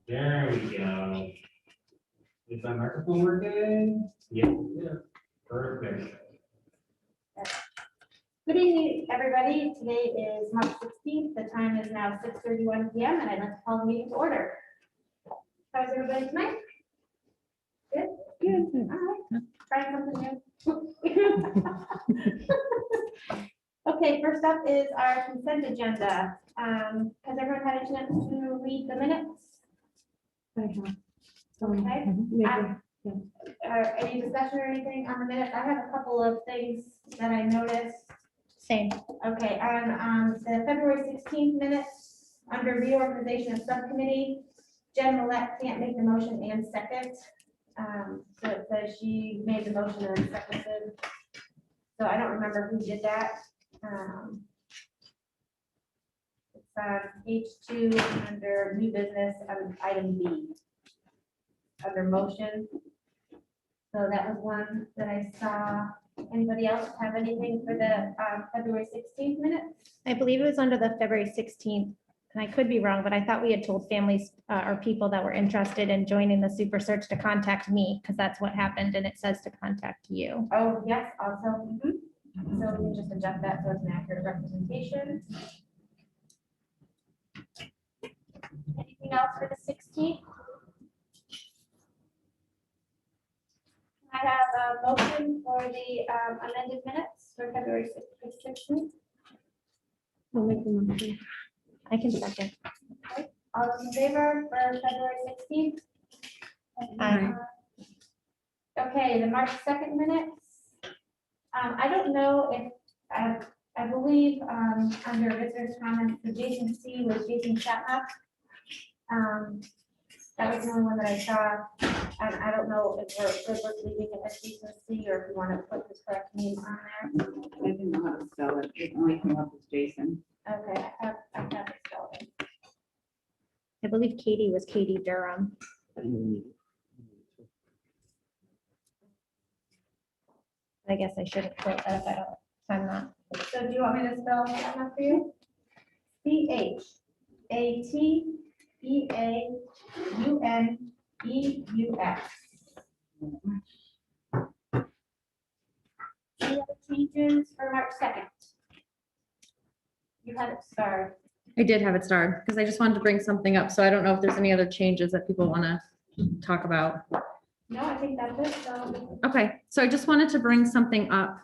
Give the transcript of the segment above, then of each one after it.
There we go. Is my microphone working? Yeah. Perfect. Good evening, everybody. Today is March 16th. The time is now 6:31 PM, and I'd like to call the meeting to order. How's everybody tonight? Good? Good. All right. Trying something new. Okay, first up is our consent agenda. Has everyone had a chance to read the minutes? Okay. Any discussion or anything on the minutes? I have a couple of things that I noticed. Same. Okay, on the February 16th minutes, under reorganization of subcommittee, Jen Millette can't make the motion and second. So it says she made the motion and seconded. So I don't remember who did that. It's on page 2 under new business, item B, under motion. So that was one that I saw. Anybody else have anything for the February 16th minutes? I believe it was under the February 16th, and I could be wrong, but I thought we had told families or people that were interested in joining the super search to contact me, because that's what happened, and it says to contact you. Oh, yes, also. So we can just adjust that so it's an accurate representation. Anything else for the 16th? I have a motion for the amended minutes for February 16th. I'll make the motion. I can second. All those in favor for February 16th? Aye. Okay, the March 2nd minutes. I don't know if, I believe under visitors' comments, the Jason C was Jason Chapman. That was the only one that I saw. And I don't know if we're leaving it as Jason C or if you want to put his correct name on there. I didn't know how to spell it. It only came up as Jason. Okay, I have it spelled in. I believe Katie was Katie Durham. I guess I shouldn't quote that if I'm not. So do you want me to spell that out for you? CHATEAUNEUX. Any other changes for March 2nd? You had it starred. I did have it starred because I just wanted to bring something up. So I don't know if there's any other changes that people want to talk about. No, I think that's it. So Okay, so I just wanted to bring something up.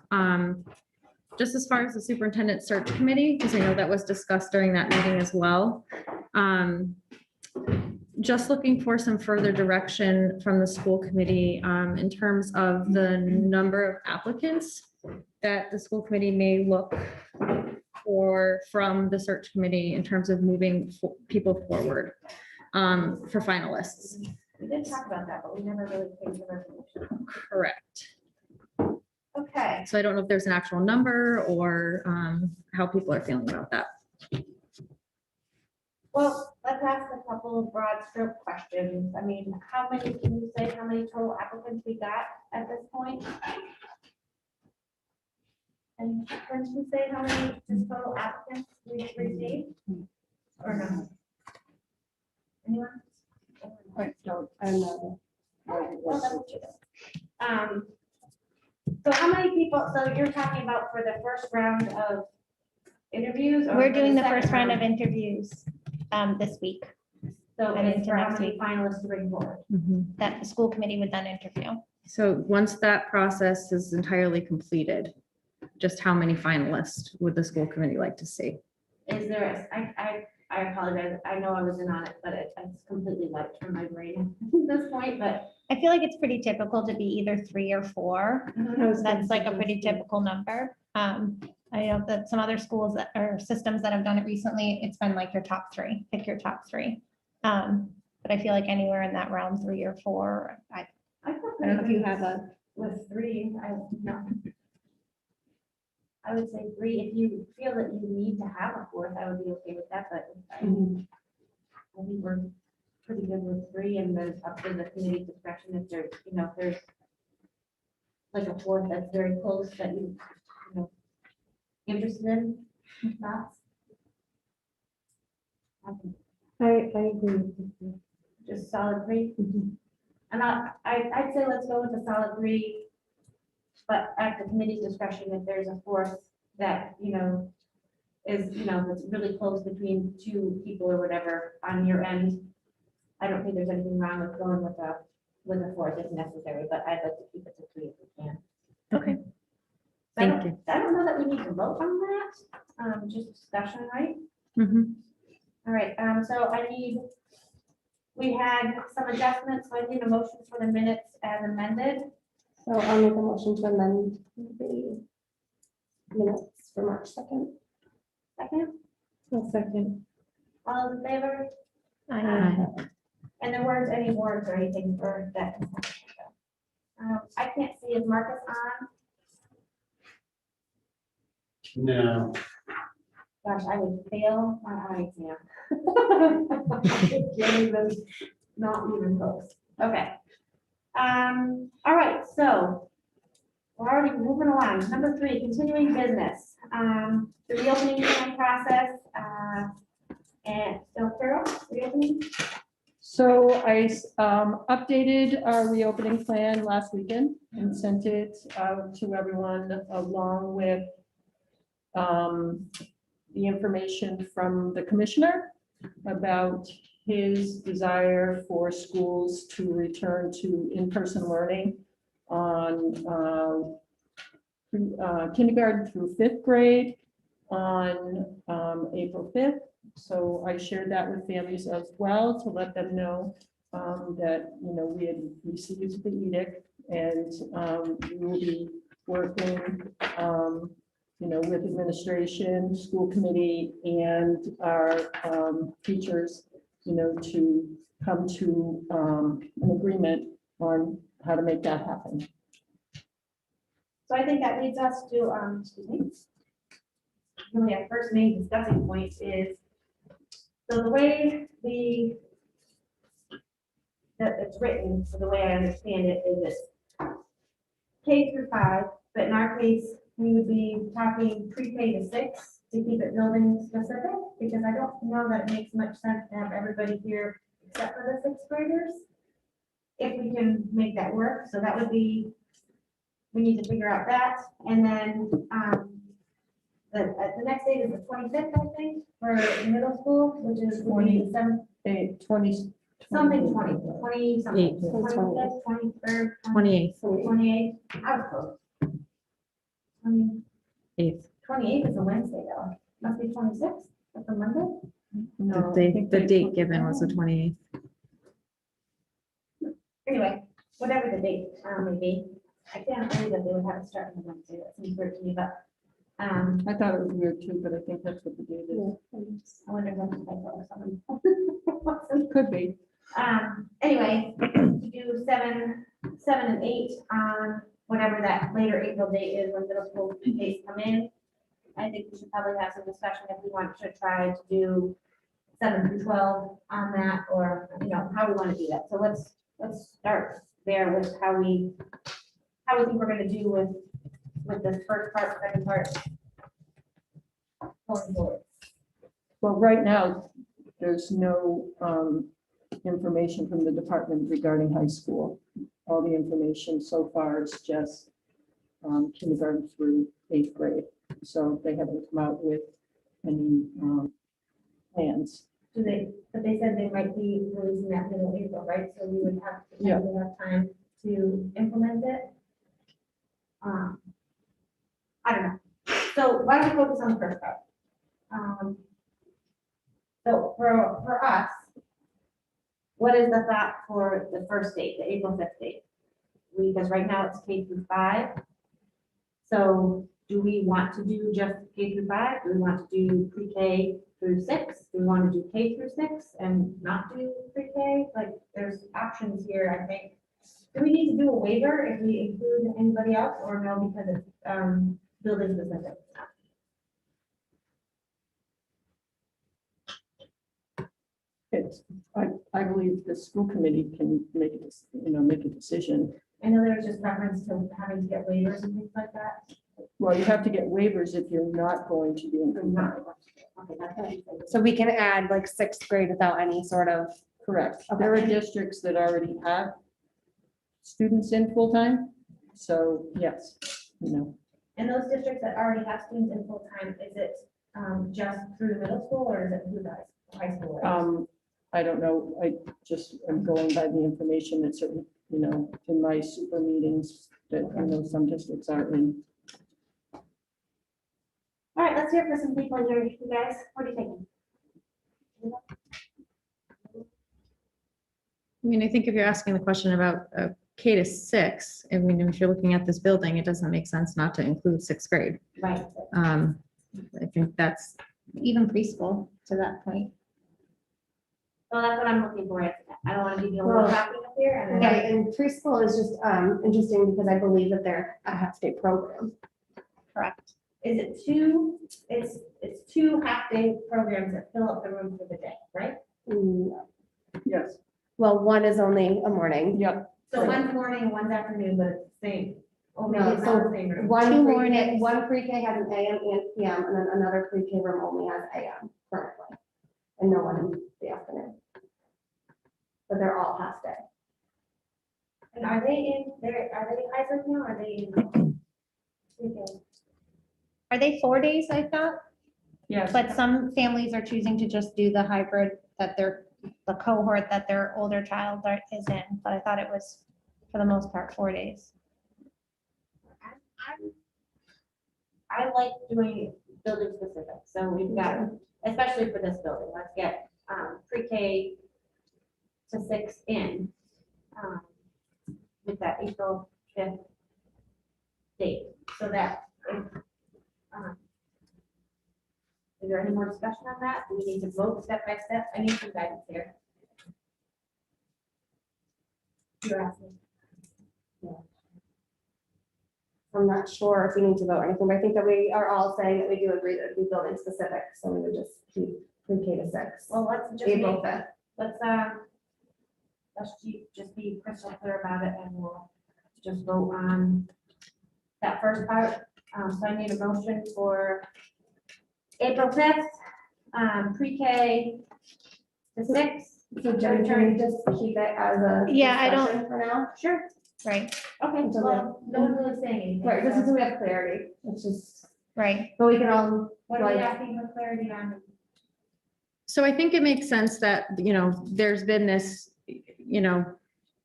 Just as far as the superintendent search committee, because I know that was discussed during that meeting as well. Just looking for some further direction from the school committee in terms of the number of applicants that the school committee may look for from the search committee in terms of moving people forward for finalists. we did talk about that, but we never really came to resolution. Correct. Okay. So I don't know if there's an actual number or how people are feeling about that. Well, let's ask a couple of broad stroke questions. I mean, how many, can you say how many total applicants we got at this point? And can you say how many just total applicants we received? Or no? Anyone? Well, that's what you do. So how many people, so you're talking about for the first round of interviews? or We're for doing the second first round of interviews this week So and it's into for how next many week. finalists to bring forward? that the school committee would then interview. So once that process is entirely completed, just how many finalists would the school committee like to see? Is there, I apologize, I know I wasn't on it, but it's completely wiped from my brain at this point, but. I feel like it's pretty typical to be either 3 or 4. That's like a pretty typical number. I know that some other schools that or systems that have done it recently, it's been like your top 3, pick your top 3. But I feel like anywhere in that round 3 or 4, I don't know if you have a. With 3, I would say 3. If you feel that you need to have a 4th, I would be okay with that, but I think we're pretty good with 3, and then it's up to the committee discretion if there's, if there's like a 4th that's very close that you know, interested in, thoughts? I agree with you. solid 3? And I'd say let's go with the solid 3. But at the committee's discretion, if there's a fourth that, is, that's really close between 2 people or whatever on your end, I don't think there's anything wrong with going with a fourth if necessary, but I'd like to keep it to 3 if we can. Okay. I Thank don't- I don't know that we need to vote on that, just discussion, right? Mhm. All right, so we had some adjustments, so I need a motion for the minutes as amended. So I'll make a motion to amend the minutes for March 2nd. Second, Second. all in favor? And there weren't any words or anything for that. I can't see, is Marcus on? No, Gosh, I would fail my eye exam. Can't even- Not even close. Okay. All right, so we're already moving along. Number 3, continuing business. The reopening plan process, and still Carol, reopening? So I updated our reopening plan last weekend and sent it out to everyone along with the information from the commissioner about his desire for schools to return to in-person learning on kindergarten through 5th grade on April 5th. So I shared that with families as well to let them know that, we had received the edict and we will be working, with administration, school committee, and our teachers, to come to an agreement on how to make that happen. So I think that leads us to, excuse me. Really, our first main discussing point is, so the way that it's written, so the way I understand it is it's K through 5, but in our case, we would be talking pre-K to 6 to keep it building specific, because I don't know that it makes much sense to have everybody here except for the 6th graders. If we can make that work, so that would be, we need to figure out that, and then, the next date is the 25th, I think, for middle school, which is 27, 20. something 20 something. 25th, 23rd, 28th. 28th, I was close. I mean, 8th. 28th is a Wednesday though, must be 26th, that's a Monday. No, I think The they date put- given was the 28th. Anyway, whatever the date may be, I can't believe that they would have it start on Wednesday, that seems weird to me, but, I thought it was weird too, but I think that's what the date is. I wonder if that's a typo or something. Could be. Anyway, to do 7 and 8 on whatever that later April date is when middle school dates come in. I think we should probably have some discussion if we want to try to do 7 through 12 on that, or, how we want to do that. So let's start there with how we think we're gonna do with this first part, second part. Going forward. Well, right now, there's no information from the department regarding high school. All the information so far is just kindergarten through 8th grade. So they haven't come out with any plans. But they said they might be releasing that middle of April, right? So we would have Yeah. enough time to implement it. I don't know. So why don't we focus on the first part? So for us, what is the thought for the first date, the April 5th date? Because right now it's K through 5. So do we want to do just K through 5? Do we want to do pre-K through 6? Do we want to do K through 6 and not do pre-K? Like, there's options here, I think. Do we need to do a waiver if we include anybody else, or no, because it's building specific? I believe the school committee can make make a decision. I know there was just reference to having to get waivers and things like that. Well, you have to get waivers if you're not going to be in Or compliance. not. Okay, that's what you said. So we can add like 6th grade without any sort of Correct. There are districts that already have students in full-time. So yes, you know, And those districts that already have students in full-time, is it just through middle school or is it through the high school? I don't know. I just am going by the information that's certain, you know, in my super meetings that I know some districts are in. All right, let's hear for some people here. You guys, what are you thinking? I mean, I think if you're asking the question about K to 6, I mean, if you're looking at this building, it doesn't make sense not to include 6th grade. Right. I think that's, Even preschool to that point. Well, that's what I'm looking for. I don't want to be the only Well, one talking up here. And Right, and preschool is just interesting because I believe that they're a half-day program. Correct. is it two, it's two half-day programs that fill up the room for the day, right? Mm, Yes. Well, one is only a morning. Yep. So one's morning and one's afternoon, but it's the same. Oh, maybe No, it's so not the same room. One Two pre-K, mornings. one pre-K has an AM and PM, and then another pre-K room only has AM currently. And no one in the afternoon. But they're all half day. And are they hybrid now? Are they in? Okay. Are they 4 days, I thought? Yes. But some families are choosing to just do the hybrid that the cohort that their older child is in, but I thought it was, for the most part, 4 days. I like doing building specific, so we've got, especially for this building, let's get pre-K to 6 in with that April 5th date, so that if, is there any more discussion on that? Do we need to vote step by step? I need some guidance here. You're asking. I'm not sure if we need to vote or anything, but I think that we are all saying that we do agree that it'd be building specific, so we would just keep pre-K to 6. Well, let's just April make, 5th. let's just be crystal clear about it and we'll just vote on that first part. So I need a motion for April 5th, pre-K to 6. So Jen, can we just keep it as a Yeah, I don't- discussion for now? Sure. Right, Okay, Until well, no one's really saying anything. Right, this so is so we have clarity, it's just, right. but we can all, What are we like, asking for clarity on? so I think it makes sense that, you know, there's been this, you know,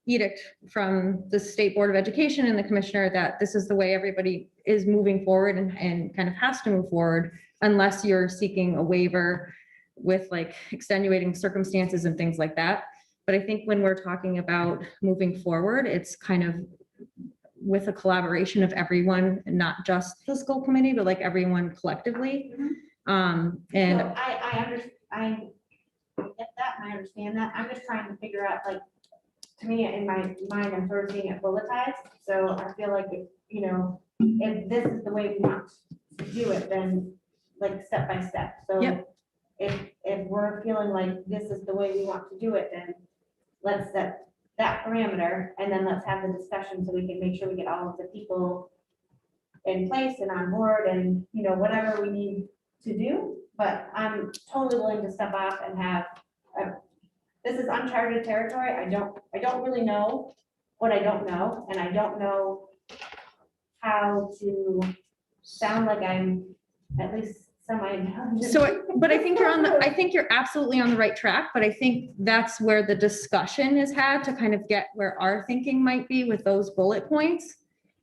edict from the State Board of Education and the commissioner that this is the way everybody is moving forward and kind of has to move forward unless you're seeking a waiver with like extenuating circumstances and things like that. But I think when we're talking about moving forward, it's kind of with a collaboration of everyone, not just the school committee, but like everyone collectively. And So I get that and I understand that. I'm just trying to figure out, like, to me, in my mind, I'm sort of seeing it bulletized. So I feel like, you know, if this is the way we want to do it, then like step by step. So Yep. if we're feeling like this is the way we want to do it, then let's set that parameter and then let's have the discussion so we can make sure we get all of the people in place and on board and, you know, whatever we need to do. But I'm totally willing to step off and have, this is uncharted territory. I don't really know what I don't know, and I don't know how to sound like I'm at least semi-intelligent. so, but I think I think you're absolutely on the right track, but I think that's where the discussion is had to kind of get where our thinking might be with those bullet points.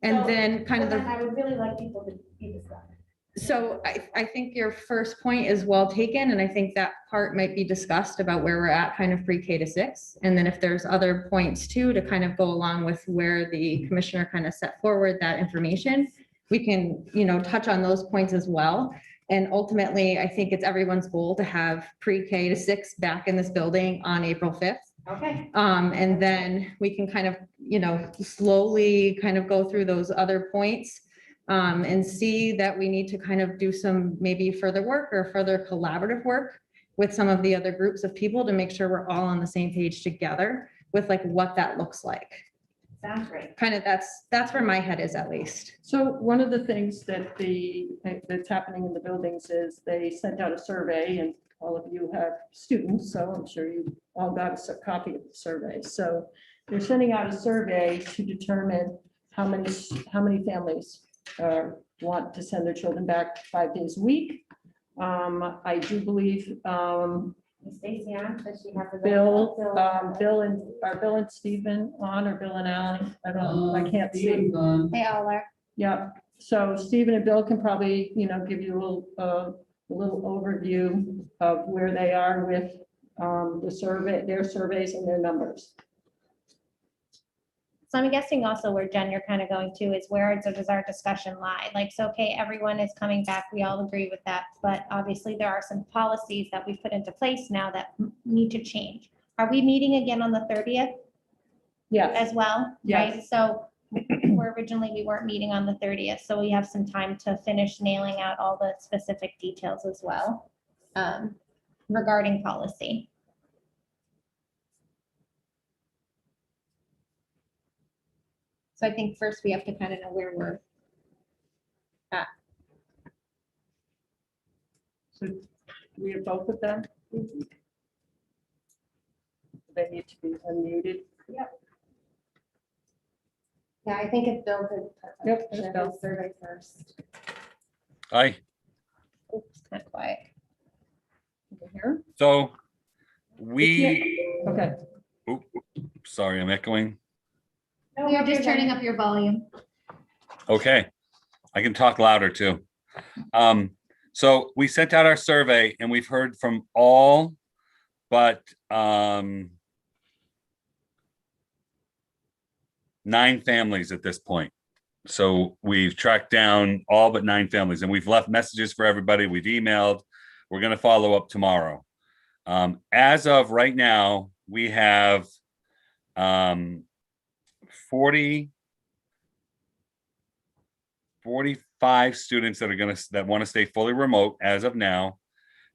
And So- then kind So of then the, I would really like people to be discussed. so I think your first point is well taken, and I think that part might be discussed about where we're at kind of pre-K to 6. And then if there's other points too, to kind of go along with where the commissioner kind of set forward that information, we can, you know, touch on those points as well. And ultimately, I think it's everyone's goal to have pre-K to 6 back in this building on April 5th. Okay, And then we can kind of, you know, slowly kind of go through those other points and see that we need to kind of do some maybe further work or further collaborative work with some of the other groups of people to make sure we're all on the same page together with like what that looks like. sounds great. Kind of that's where my head is at least. So one of the things that that's happening in the buildings is they sent out a survey and all of you have students, so I'm sure you all got a copy of the survey. So they're sending out a survey to determine how many families want to send their children back 5 days a week. I do believe Is Stacy on? Does she have the? Bill and Stephen on, or Bill and Alan? I can't see. Steven's on. They all are. Yeah, so Stephen and Bill can probably, give you a little overview of where they are with the survey, their surveys and their numbers. So I'm guessing also where Jen, you're kind of going to is where does our discussion lie? Like, so, okay, everyone is coming back. We all agree with that. But obviously there are some policies that we've put into place now that need to change. Are we meeting again on the 30th Yes, as well? Yes. Right. So where originally we weren't meeting on the 30th. So we have some time to finish nailing out all the specific details as well regarding policy. So I think first we have to kind of know where we're at. so we have both of them. They need to be unmuted. Yeah, I think if Bill could. Yep, there's share Bill. his survey first. Hi, Oops, kind of quiet. Over here. so we, Okay, sorry, I'm echoing. We are just turning up your volume. Okay, I can talk louder too. So we sent out our survey and we've heard from all but 9 families at this point. So we've tracked down all but 9 families and we've left messages for everybody. We've emailed. We're going to follow up tomorrow. As of right now, we have 45 students that want to stay fully remote as of now.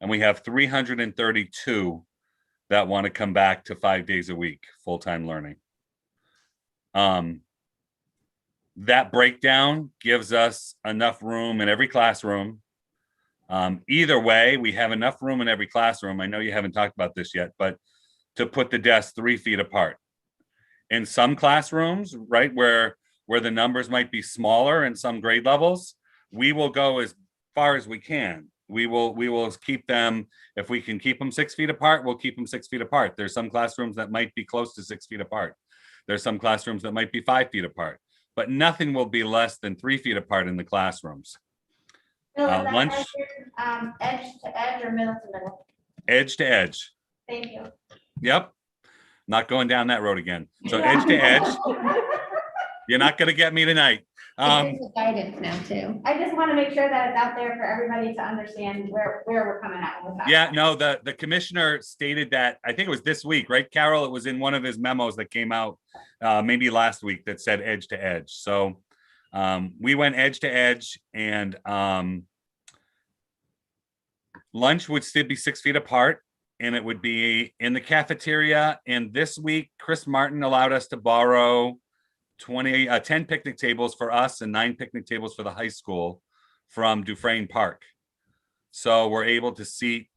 And we have 332 that want to come back to 5 days a week, full-time learning. That breakdown gives us enough room in every classroom. Either way, we have enough room in every classroom. I know you haven't talked about this yet, but to put the desks 3 feet apart. In some classrooms, right, where the numbers might be smaller in some grade levels, we will go as far as we can. We will keep them, if we can keep them 6 feet apart, we'll keep them 6 feet apart. There's some classrooms that might be close to 6 feet apart. There's some classrooms that might be 5 feet apart, but nothing will be less than 3 feet apart in the classrooms. Bill, is that lunch- edge to edge or middle to middle? Edge to edge. Thank you. Yep. Not going down that road again. So edge to edge, you're not going to get me tonight. There's the guidance now too. I just want to make sure that it's out there for everybody to understand where we're coming at with that. Yeah, no, the commissioner stated that, I think it was this week, right, Carol? It was in one of his memos that came out maybe last week that said edge to edge. So we went edge to edge, and lunch would still be 6 feet apart, and it would be in the cafeteria. And this week, Chris Martin allowed us to borrow 10 picnic tables for us and 9 picnic tables for the high school from Dufresne Park. So we're able to seat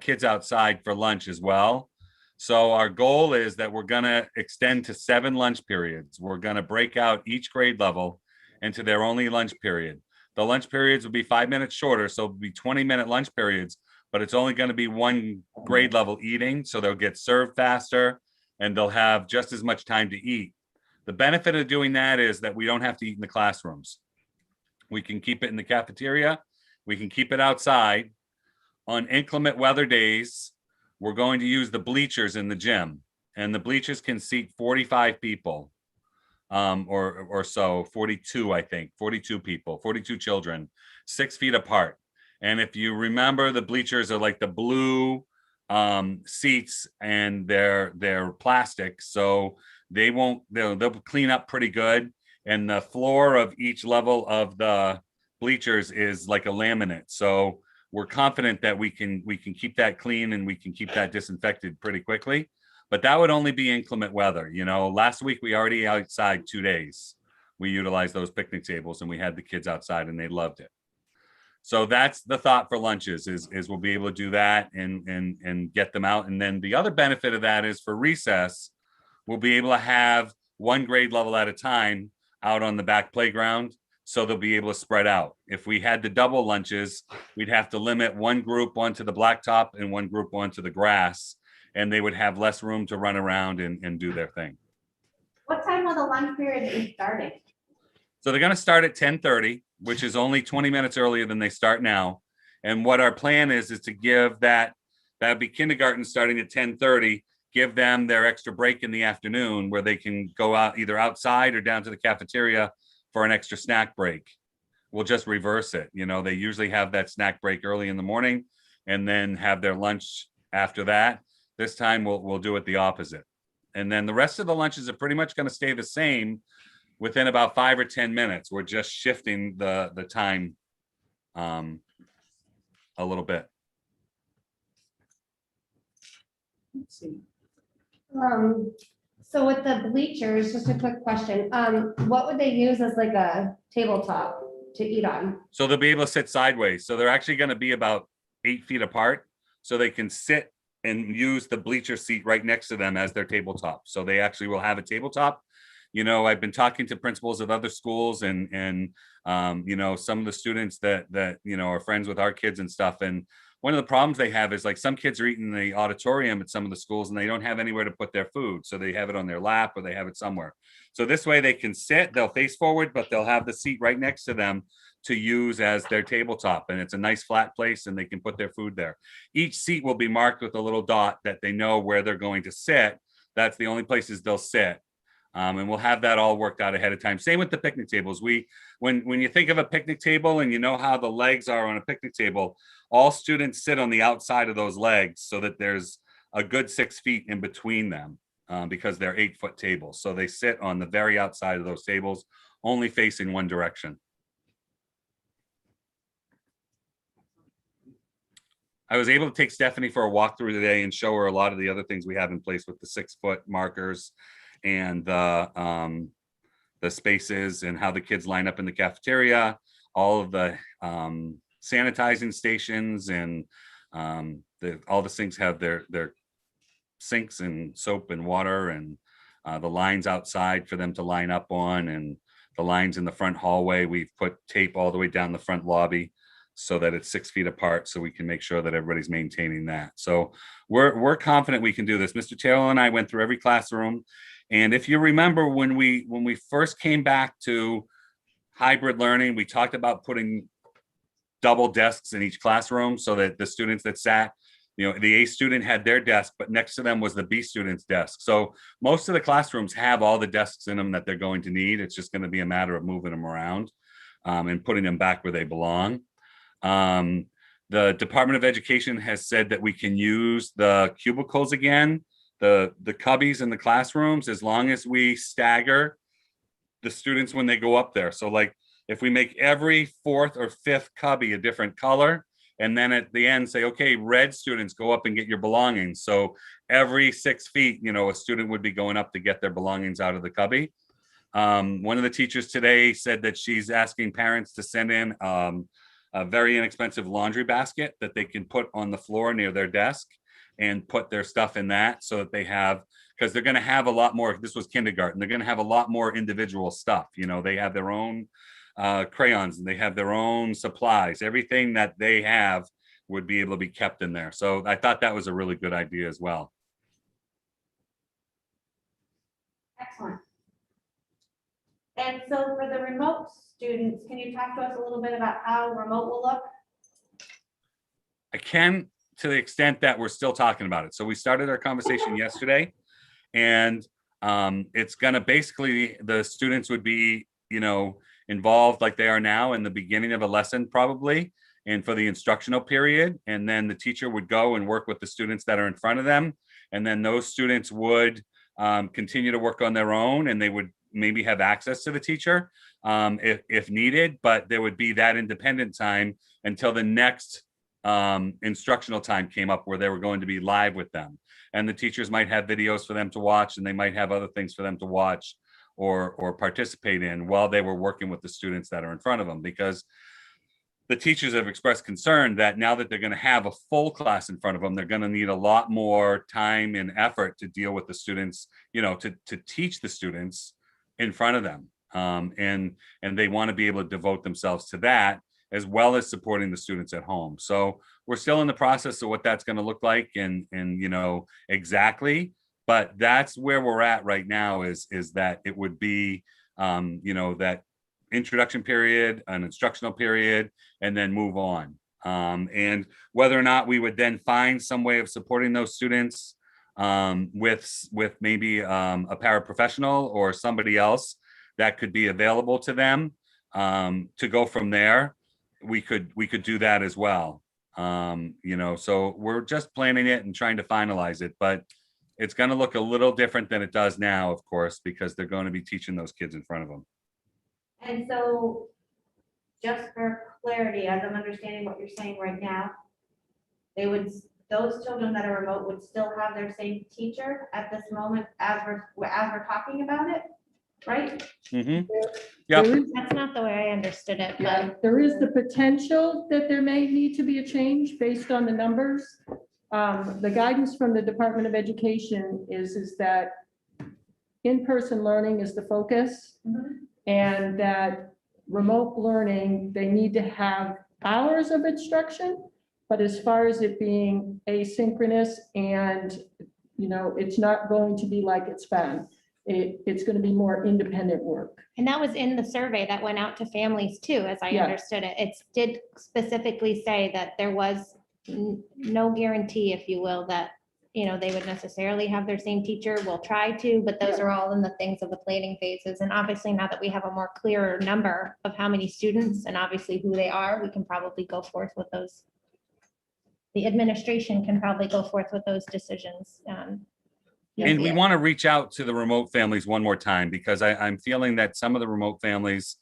kids outside for lunch as well. So our goal is that we're going to extend to 7 lunch periods. We're going to break out each grade level into their only lunch period. The lunch periods will be 5 minutes shorter, so it'll be 20-minute lunch periods, but it's only going to be 1 grade level eating, so they'll get served faster and they'll have just as much time to eat. The benefit of doing that is that we don't have to eat in the classrooms. We can keep it in the cafeteria. We can keep it outside. On inclement weather days, we're going to use the bleachers in the gym, and the bleachers can seat 45 people or so, 42, I think, 42 people, 42 children, 6 feet apart. And if you remember, the bleachers are like the blue seats, and they're plastic, so they'll clean up pretty good. And the floor of each level of the bleachers is like a laminate, so we're confident that we can keep that clean and we can keep that disinfected pretty quickly. But that would only be inclement weather. Last week we already outside 2 days. We utilized those picnic tables and we had the kids outside and they loved it. So that's the thought for lunches is we'll be able to do that and get them out. And then the other benefit of that is for recess, we'll be able to have one grade level at a time out on the back playground. So they'll be able to spread out. If we had the double lunches, we'd have to limit one group onto the blacktop and one group onto the grass, and they would have less room to run around and do their thing. What time will the lunch period be starting? So they're going to start at 10:30, which is only 20 minutes earlier than they start now. And what our plan is to give that'd be kindergarten starting at 10:30, give them their extra break in the afternoon where they can go out either outside or down to the cafeteria for an extra snack break. We'll just reverse it. You know, they usually have that snack break early in the morning and then have their lunch after that. This time we'll do it the opposite. And then the rest of the lunches are pretty much going to stay the same within about 5 or 10 minutes. We're just shifting the time a little bit. Let's see. So with the bleachers, just a quick question, what would they use as like a tabletop to eat on? So they'll be able to sit sideways. So they're actually going to be about 8 feet apart. So they can sit and use the bleacher seat right next to them as their tabletop. So they actually will have a tabletop. You know, I've been talking to principals of other schools and you know, some of the students that you know, are friends with our kids and stuff. And one of the problems they have is like some kids are eating in the auditorium at some of the schools and they don't have anywhere to put their food. So they have it on their lap or they have it somewhere. So this way they can sit, they'll face forward, but they'll have the seat right next to them to use as their tabletop. And it's a nice flat place and they can put their food there. Each seat will be marked with a little dot that they know where they're going to sit. That's the only places they'll sit. And we'll have that all worked out ahead of time. Same with the picnic tables. When you think of a picnic table and you know how the legs are on a picnic table, all students sit on the outside of those legs so that there's a good 6 feet in between them because they're 8-foot tables. So they sit on the very outside of those tables, only facing one direction. I was able to take Stephanie for a walkthrough today and show her a lot of the other things we have in place with the 6-foot markers and the spaces and how the kids line up in the cafeteria, all of the sanitizing stations and all the sinks have their sinks and soap and water and the lines outside for them to line up on and the lines in the front hallway. We've put tape all the way down the front lobby so that it's 6 feet apart so we can make sure that everybody's maintaining that. So we're confident we can do this. Mr. Taylor and I went through every classroom. And if you remember when we first came back to hybrid learning, we talked about putting double desks in each classroom so that the students that sat, you know, the A student had their desk, but next to them was the B student's desk. So most of the classrooms have all the desks in them that they're going to need. It's just going to be a matter of moving them around and putting them back where they belong. The Department of Education has said that we can use the cubicles again, the cubbies in the classrooms, as long as we stagger the students when they go up there. So like if we make every 4th or 5th cubby a different color, and then at the end say, okay, red students go up and get your belongings. So every 6 feet, you know, a student would be going up to get their belongings out of the cubby. One of the teachers today said that she's asking parents to send in a very inexpensive laundry basket that they can put on the floor near their desk and put their stuff in that so that they have, because they're going to have a lot more, this was kindergarten, they're going to have a lot more individual stuff. You know, they have their own crayons and they have their own supplies. Everything that they have would be able to be kept in there. So I thought that was a really good idea as well. Excellent. And so for the remote students, can you talk to us a little bit about how remote will look? I can, to the extent that we're still talking about it. So we started our conversation yesterday, and it's gonna basically, the students would be, you know, involved like they are now in the beginning of a lesson probably, and for the instructional period. And then the teacher would go and work with the students that are in front of them. And then those students would continue to work on their own, and they would maybe have access to the teacher if needed, but there would be that independent time until the next instructional time came up where they were going to be live with them. And the teachers might have videos for them to watch, and they might have other things for them to watch or participate in while they were working with the students that are in front of them. Because the teachers have expressed concern that now that they're going to have a full class in front of them, they're going to need a lot more time and effort to deal with the students, to teach the students in front of them. And they want to be able to devote themselves to that, as well as supporting the students at home. So we're still in the process of what that's going to look like and exactly, but that's where we're at right now is that it would be, that introduction period, an instructional period, and then move on. And whether or not we would then find some way of supporting those students with maybe a paraprofessional or somebody else that could be available to them to go from there, we could do that as well. So we're just planning it and trying to finalize it, but it's going to look a little different than it does now, of course, because they're going to be teaching those kids in front of them. And so, just for clarity, as I'm understanding what you're saying right now, those children that are remote would still have their same teacher at this moment as we're talking about it, right? Mm-hmm. Yep. That's not the way I understood it, Yeah, but there is the potential that there may need to be a change based on the numbers. The guidance from the Department of Education is that in-person learning is the focus, and that remote learning, they need to have hours of instruction, but as far as it being asynchronous and, it's not going to be like it's been. It's going to be more independent work. and that was in the survey that went out to families too, as I Yeah. understood it. It did specifically say that there was no guarantee, if you will, that, they would necessarily have their same teacher. We'll try to, but those Yeah. are all in the things of the planning phases. And obviously now that we have a more clearer number of how many students and obviously who they are, we can probably go forth with those. The administration can probably go forth with those decisions. And we want to reach out to the remote families one more time, because I'm feeling that some of the remote families,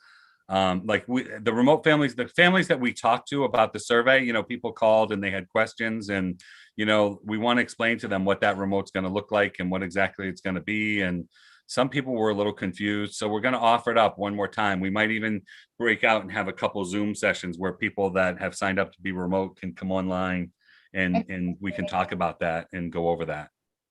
the families that we talked to about the survey, people called and they had questions, and, we want to explain to them what that remote's going to look like and what exactly it's going to be. And some people were a little confused. So we're going to offer it up one more time. We might even break out and have a couple Zoom sessions where people that have signed up to be remote can come online and we can talk about that and go over that.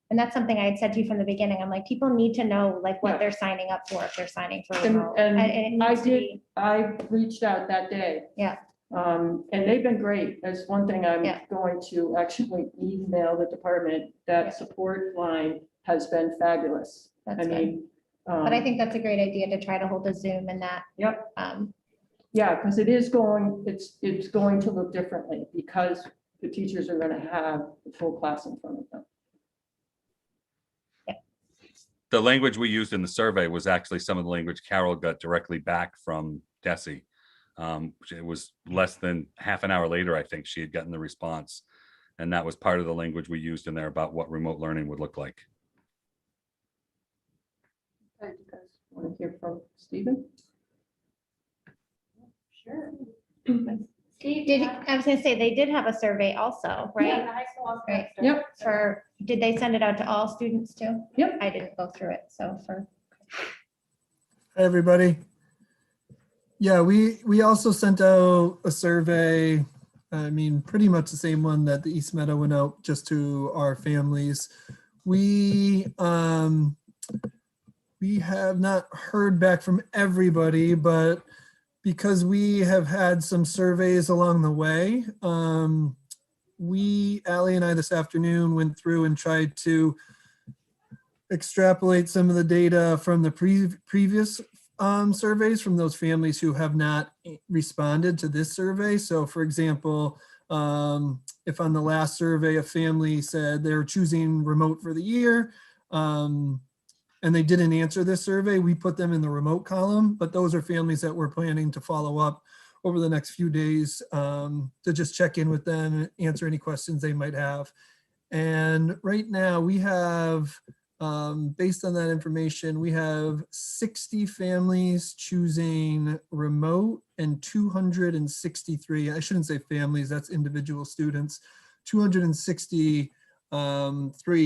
And that's something I had said to you from the beginning. I'm like, people need to know like what they're signing up for if they're signing for remote. And it needs to be- I reached out that day. Yeah. And they've been great. That's one thing I'm Yeah. going to actually email the department. Yeah. That support line has been fabulous. That's I good. mean. But I think that's a great idea to try to hold a Zoom and that. Yep. Um, Yeah, because it's going to look differently because the teachers are going to have the full class in front of them. The language we used in the survey was actually some of the language Carol got directly back from Desi. It was less than half an hour later, I think she had gotten the response. And that was part of the language we used in there about what remote learning would look like. Okay, you guys want to hear from Stephen? Sure. Steve, I was gonna say, they did have a survey also, Yeah, right? the high school also Right. has Yep. Did they send it out to all students too? Yep. I didn't go through it, so Hi, everybody. Yeah, we also sent out a survey. I mean, pretty much the same one that the East Meadow went out just to our families. We have not heard back from everybody, but because we have had some surveys along the way, Allie and I this afternoon went through and tried to extrapolate some of the data from the previous surveys from those families who have not responded to this survey. So for example, if on the last survey, a family said they're choosing remote for the year, and they didn't answer this survey, we put them in the remote column, but those are families that we're planning to follow up over the next few days to just check in with them and answer any questions they might have. And right now we have, based on that information, we have 60 families choosing remote and 263, I shouldn't say families, that's individual students, 263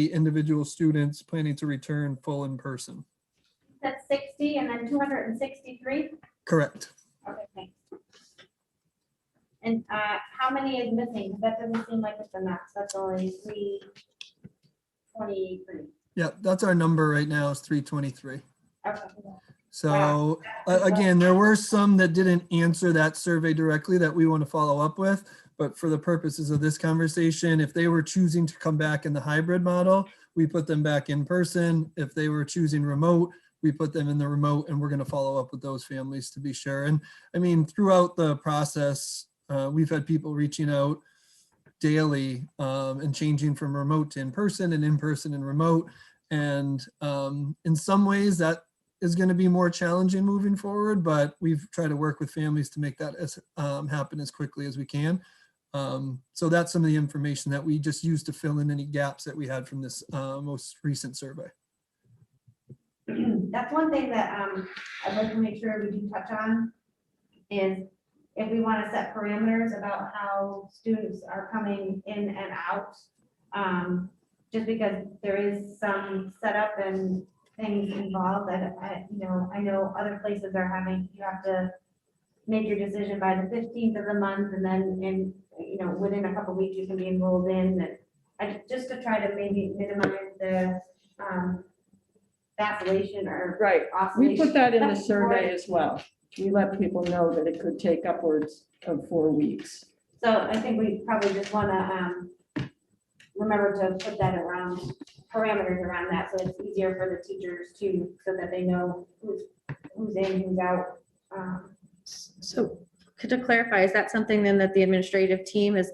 individual students planning to return full in person. That's 60 and then 263. Correct. Okay, thanks. And how many is missing? That doesn't seem like it's a max. That's only 323. Yeah, that's our number right now is 323. Okay. So again, there were some that didn't answer that survey directly that we want to follow up with. But for the purposes of this conversation, if they were choosing to come back in the hybrid model, we put them back in person. If they were choosing remote, we put them in the remote, and we're going to follow up with those families to be sure. And I mean, throughout the process, we've had people reaching out daily and changing from remote to in-person and in-person and remote. And in some ways that is going to be more challenging moving forward, but we've tried to work with families to make that as happen as quickly as we can. So that's some of the information that we just used to fill in any gaps that we had from this most recent survey. That's one thing that I'd like to make sure we do touch on is if we want to set parameters about how students are coming in and out. Just because there is some setup and things involved that I know other places are having, you have to make your decision by the 15th of the month, and then within a couple weeks you can be enrolled in, and just to try to maybe minimize the vacillation or Right. We put that in the oscillation. survey as well. We let people know that it could take upwards of 4 weeks. So I think we probably just want to remember to put that around, parameters around that, so it's easier for the teachers too, so that they know who's in, who's out. So to clarify, is that something then that the administrative team has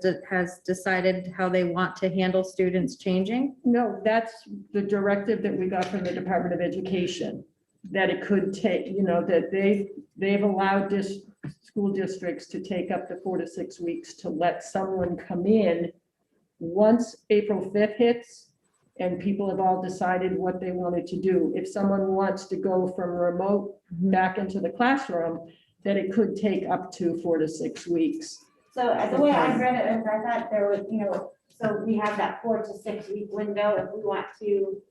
decided how they want to handle students changing? No, that's the directive that we got from the Department of Education, that it could take, that they've allowed school districts to take up to 4 to 6 weeks to let someone come in once April 5th hits and people have all decided what they wanted to do. If someone wants to go from remote back into the classroom, that it could take up to 4 to 6 weeks. So the way I read it is I thought there was, so we have that 4 to 6 week window if we want to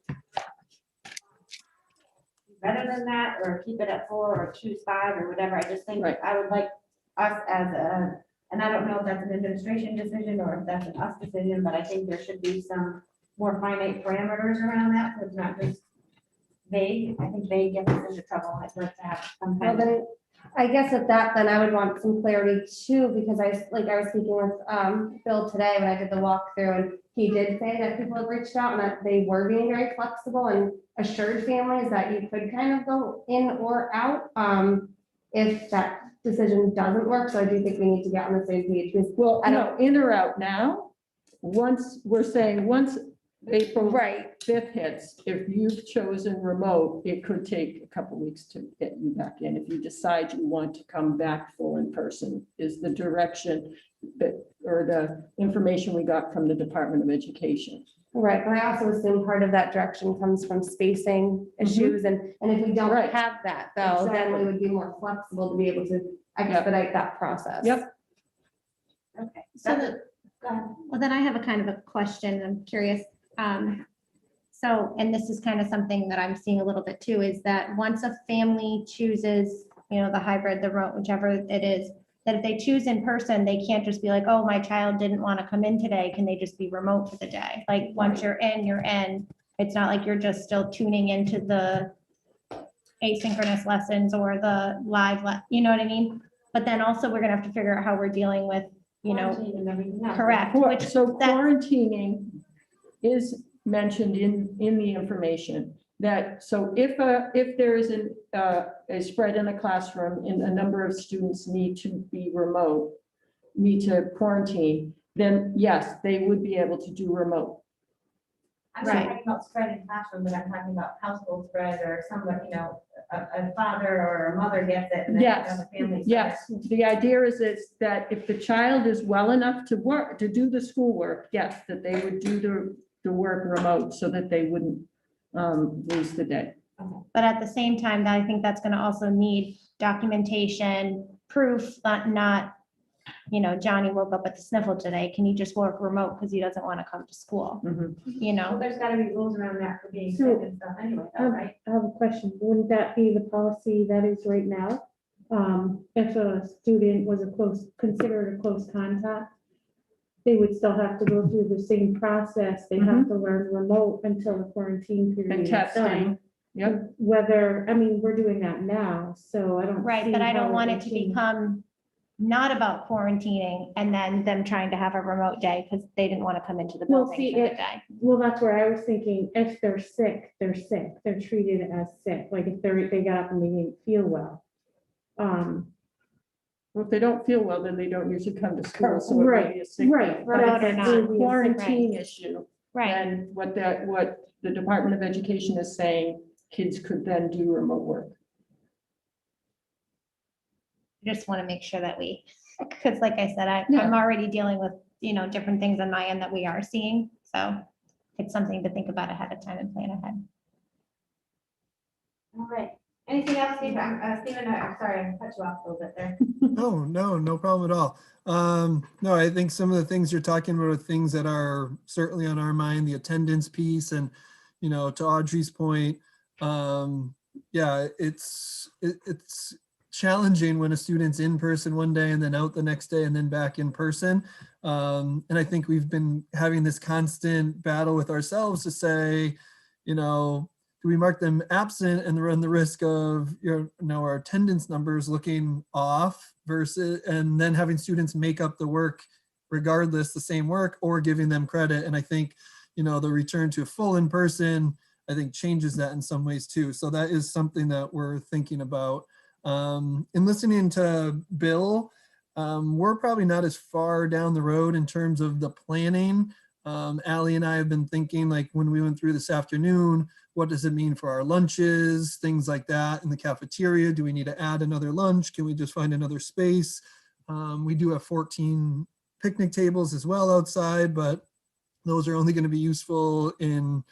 better than that, or keep it at 4 or choose 5 or whatever. I just think Right. I would like us as and I don't know if that's an administration decision or if that's an us decision, but I think there should be some more finite parameters around that, so it's not just vague. I think vague gets us into trouble. I'd like to have some Well, kind of. then, I guess at that, then I would want some clarity too, because I was speaking with Bill today when I did the walkthrough, and he did say that people have reached out and that they were being very flexible and assured families that you could kind of go in or out if that decision doesn't work. So I do think we need to get on the same page, because Well, I no, in or out now, once April right, 5th hits, if you've chosen remote, it could take a couple weeks to get you back in. If you decide you want to come back full in person, is the direction or the information we got from the Department of Education. right, but I also assume part of that direction comes from spacing issues, and if we don't Right. have that though, then we Exactly. would be more flexible to be able to expedite that process. Yep. Okay. So Go ahead. Well, then I have a kind of a question. I'm curious. So, and this is kind of something that I'm seeing a little bit too, is that once a family chooses, the hybrid, the remote, whichever it is, that if they choose in person, they can't just be like, oh, my child didn't want to come in today. Can they just be remote for the day? Like, once you're in, you're in. It's not like you're just still tuning into the asynchronous lessons or the live, you know what I mean? But then also we're gonna have to figure out how we're dealing with, Quarantine and everything else. correct, which So that- quarantining is mentioned in the information that, so if there is a spread in a classroom and a number of students need to be remote, need to quarantine, then yes, they would be able to do remote. I'm not Right. talking about spread in classroom, but I'm talking about household spread or somebody, a father or a mother gets it. And then Yes, the family. yes. The idea is that if the child is well enough to do the schoolwork, yes, that they would do the work remote so that they wouldn't lose the day. But at the same time, I think that's gonna also need documentation, proof, not, Johnny woke up with a sniffle today. Can you just work remote because he doesn't want to come to school? Mhm. Well, there's gotta be rules around that for being So- sick and stuff anyway, though, right? I have a question. Wouldn't that be the policy that is right now? if a student was considered a close contact, they would still have to go through the same process. They have to learn remote until the quarantine period And is done. testing, yep. Whether, I mean, we're doing that now, so I don't. Right, see but I how don't want would it to change. become not about quarantining and then them trying to have a remote day because they didn't want to come into the Well, building see, for the day. Well, that's where I was thinking, if they're sick, they're sick. They're treated as sick, like if they got up and they didn't feel well. Well, if they don't feel well, then they don't usually come to school, so it may Right, be a sick right. day. Remote But or if not. it's a quarantine issue, Right, then what the Department of Education is saying, kids could then do remote work. just want to make sure that we, because like I said, Yeah. I'm already dealing with, different things on my end that we are seeing. So it's something to think about ahead of time and plan ahead. All right. Anything else, Stephen? Stephen, I'm sorry, I cut you off a little bit there. Oh, no problem at all. No, I think some of the things you're talking about are things that are certainly on our mind, the attendance piece and, to Audrey's point, yeah, it's challenging when a student's in person one day and then out the next day and then back in person. And I think we've been having this constant battle with ourselves to say, do we mark them absent and run the risk of our attendance numbers looking off versus and then having students make up the work regardless, the same work, or giving them credit. And I think the return to full in person I think changes that in some ways too. So that is something that we're thinking about. In listening to Bill, we're probably not as far down the road in terms of the planning. Allie and I have been thinking, like when we went through this afternoon, what does it mean for our lunches, things like that in the cafeteria? Do we need to add another lunch? Can we just find another space? We do have 14 picnic tables as well outside, but those are only going to be useful in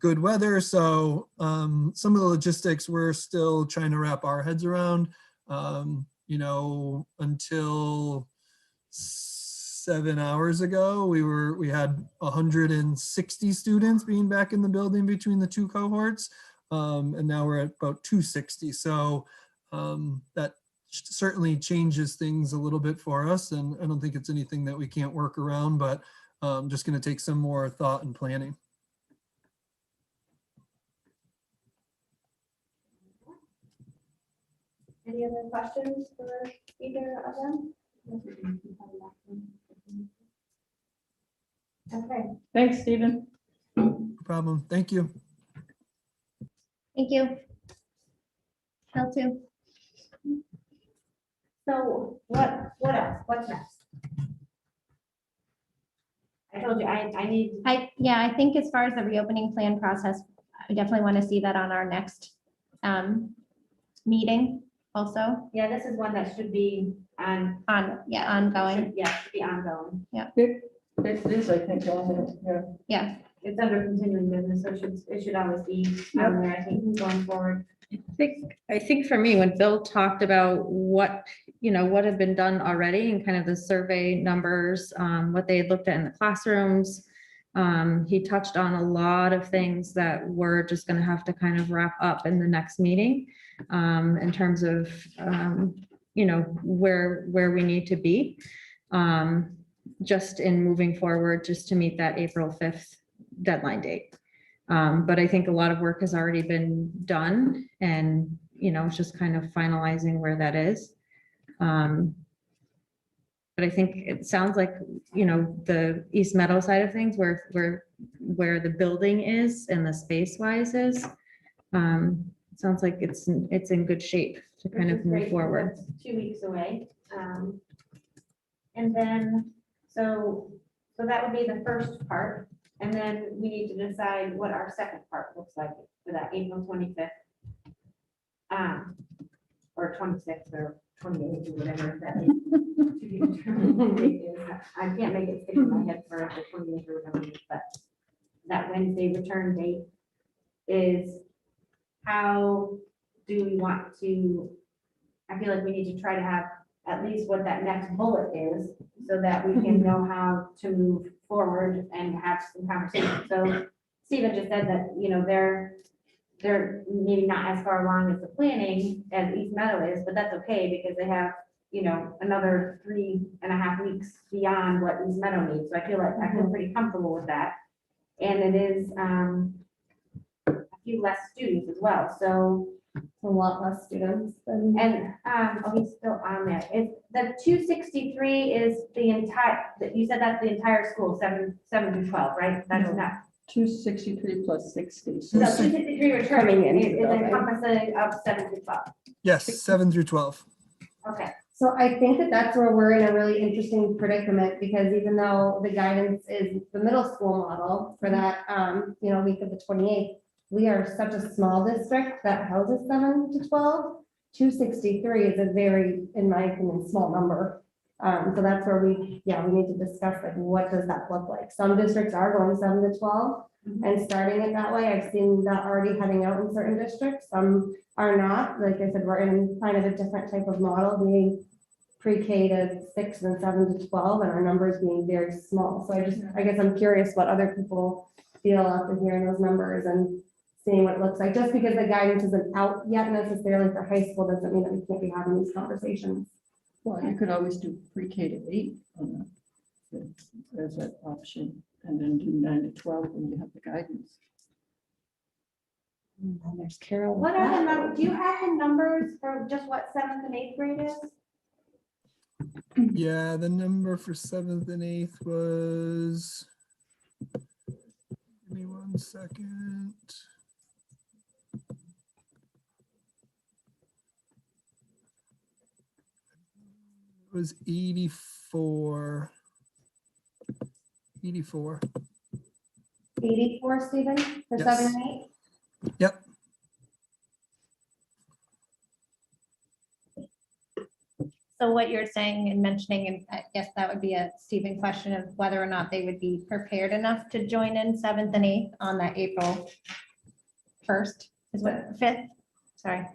good weather. So some of the logistics we're still trying to wrap our heads around, until 7 hours ago, we had 160 students being back in the building between the two cohorts. And now we're at about 260. So that certainly changes things a little bit for us. And I don't think it's anything that we can't work around, but just going to take some more thought and planning. Any other questions for either of them? Okay. Thanks, Stephen. No problem. Thank you. Thank you. Phil too. So what else? What's next? I told you, I need, I think as far as the reopening plan process, I definitely want to see that on our next meeting also yeah, this is one that should be ongoing. ongoing. Should be ongoing. It is, I think, yeah. It's under continuing business, so it should always be on there, I think, going forward. I think for me, when Bill talked about what had been done already and kind of the survey numbers, what they had looked at in the classrooms, he touched on a lot of things that we're just going to have to kind of wrap up in the next meeting, in terms of, where we need to be, just in moving forward, just to meet that April 5th deadline date. But I think a lot of work has already been done and, it's just kind of finalizing where that is. But I think it sounds like, the East Meadow side of things where the building is and the space wise is, sounds like it's in good shape to kind of move forward. 2 weeks away. And then, so that would be the first part. And then we need to decide what our second part looks like for that April 25th. Or 26th or 28th or whatever that is. To be determined date is. I can't make it stick in my head for the 28th or whatever, but that Wednesday return date is, how do we want to, I feel like we need to try to have at least what that next bullet is so that we can know how to move forward and have some conversation. So Stephen just said that, they're maybe not as far along as the planning as East Meadow is, but that's okay because they have, you know, another 3.5 weeks beyond what East Meadow needs. So I feel pretty comfortable with that. And it is, a few less students as well. So, A lot less students than. and, oh, he's still on there. It's the 263 is the entire, you said that's the entire school, 7 through 12, right? That's No. not. 263 plus 60. So No, 263 returning is encompassing of 7 through 12. Yes, 7 through 12. Okay. So I think that that's where we're in a really interesting predicament, because even though the guidance is the middle school model for that, you know, week of the 28th, we are such a small district that houses 7 to 12. 263 is a very, in my opinion, small number. So that's where we need to discuss, like, what does that look like? Some districts are going 7 to 12 and starting it that way. I've seen that already heading out in certain districts. Some are not. Like I said, we're in kind of a different type of model, being pre-K to 6 and 7 to 12, and our numbers being very small. So I guess I'm curious what other people feel after hearing those numbers and seeing what it looks like. Just because the guidance isn't out yet necessarily for high school doesn't mean that we can't be having these conversations. Well, you could always do pre-K to 8 on that, as an option, and then do 9 to 12 when you have the guidance. And there's Carol. What are the numbers? Do you have the numbers for just what 7th and 8th grade is? Yeah, the number for 7th and 8th was, give me 1 second. It was 84. 84. 84, Stephen, for Yes. 7 and 8? Yep. So what you're saying and mentioning, and I guess that would be a Stephen question of whether or not they would be prepared enough to join in 7th and 8th on that April 1st, is what, 5th? Sorry.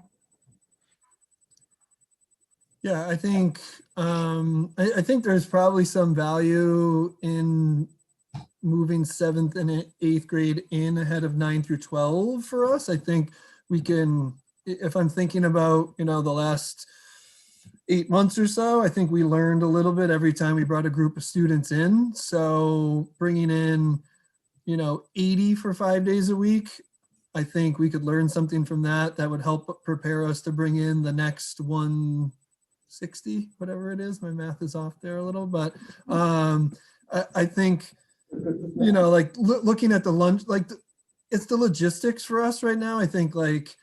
Yeah, I think I think there's probably some value in moving 7th and 8th grade in ahead of 9 through 12 for us. I think we can, if I'm thinking about, you know, the last 8 months or so, I think we learned a little bit every time we brought a group of students in. So bringing in, you know, 80 for 5 days a week, I think we could learn something from that. That would help prepare us to bring in the next 160, whatever it is. My math is off there a little, but I think, you know, like looking at the lunch, like it's the logistics for us right now. I think like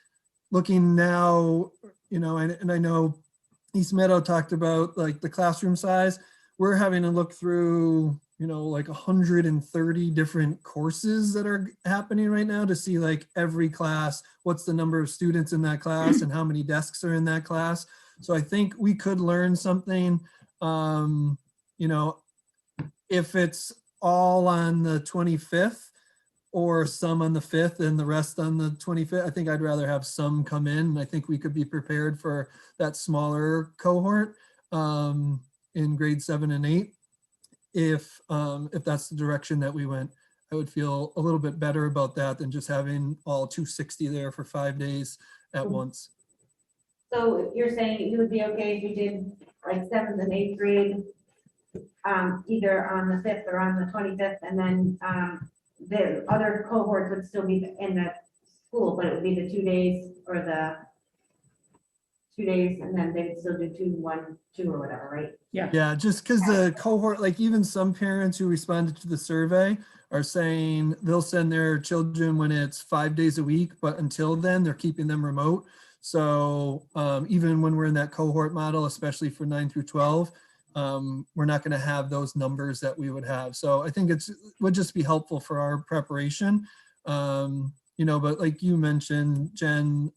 looking now, you know, and I know East Meadow talked about like the classroom size. We're having to look through, you know, like 130 different courses that are happening right now to see like every class, what's the number of students in that class and how many desks are in that class. So I think we could learn something, you know, if it's all on the 25th or some on the 5th and the rest on the 25th. I think I'd rather have some come in. I think we could be prepared for that smaller cohort in grade 7 and 8. If that's the direction that we went, I would feel a little bit better about that than just having all 260 there for 5 days at once. So you're saying you would be okay if you did like 7th and 8th grade, either on the 5th or on the 25th, and then the other cohorts would still be in the school, but it would be the 2 days or the 2 days, and then they'd still do 2, 1, 2 or whatever, right? Yeah, just because the cohort, like even some parents who responded to the survey are saying they'll send their children when it's 5 days a week, but until then they're keeping them remote. So even when we're in that cohort model, especially for 9 through 12, we're not going to have those numbers that we would have. So I think would just be helpful for our preparation. You know, but like you mentioned, Jen,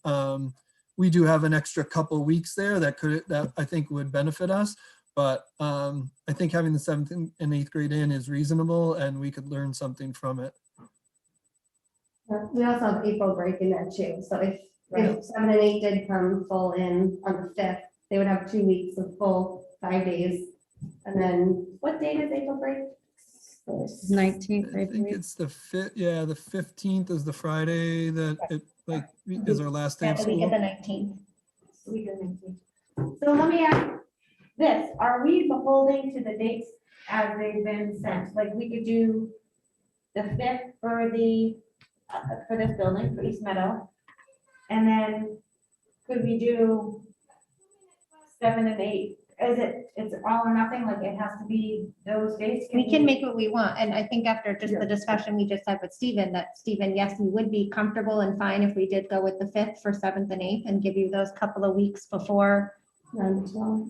we do have an extra couple weeks there that I think would benefit us. But I think having the 7th and 8th grade in is reasonable, and we could learn something from it. We also have April break in there too. So if 7 and 8 did come full in on the 5th, they would have 2 weeks of full 5 days. And then what date is April break? 19th, I think it's the 5th. Yeah, the 15th is the Friday that like, is our last day of At the week of school. the 19th. We can next week. So let me ask this, are we beholding to the dates as they've been sent? Like, we could do the 5th for this building, for East Meadow. And then could we do 7 and 8? It's all or nothing, like it has to be those dates? We can make what we want. And I think after just the discussion we just had with Stephen, that Stephen, yes, we would be comfortable and fine if we did go with the 5th for 7th and 8th and give you those couple of weeks before 9 to 12.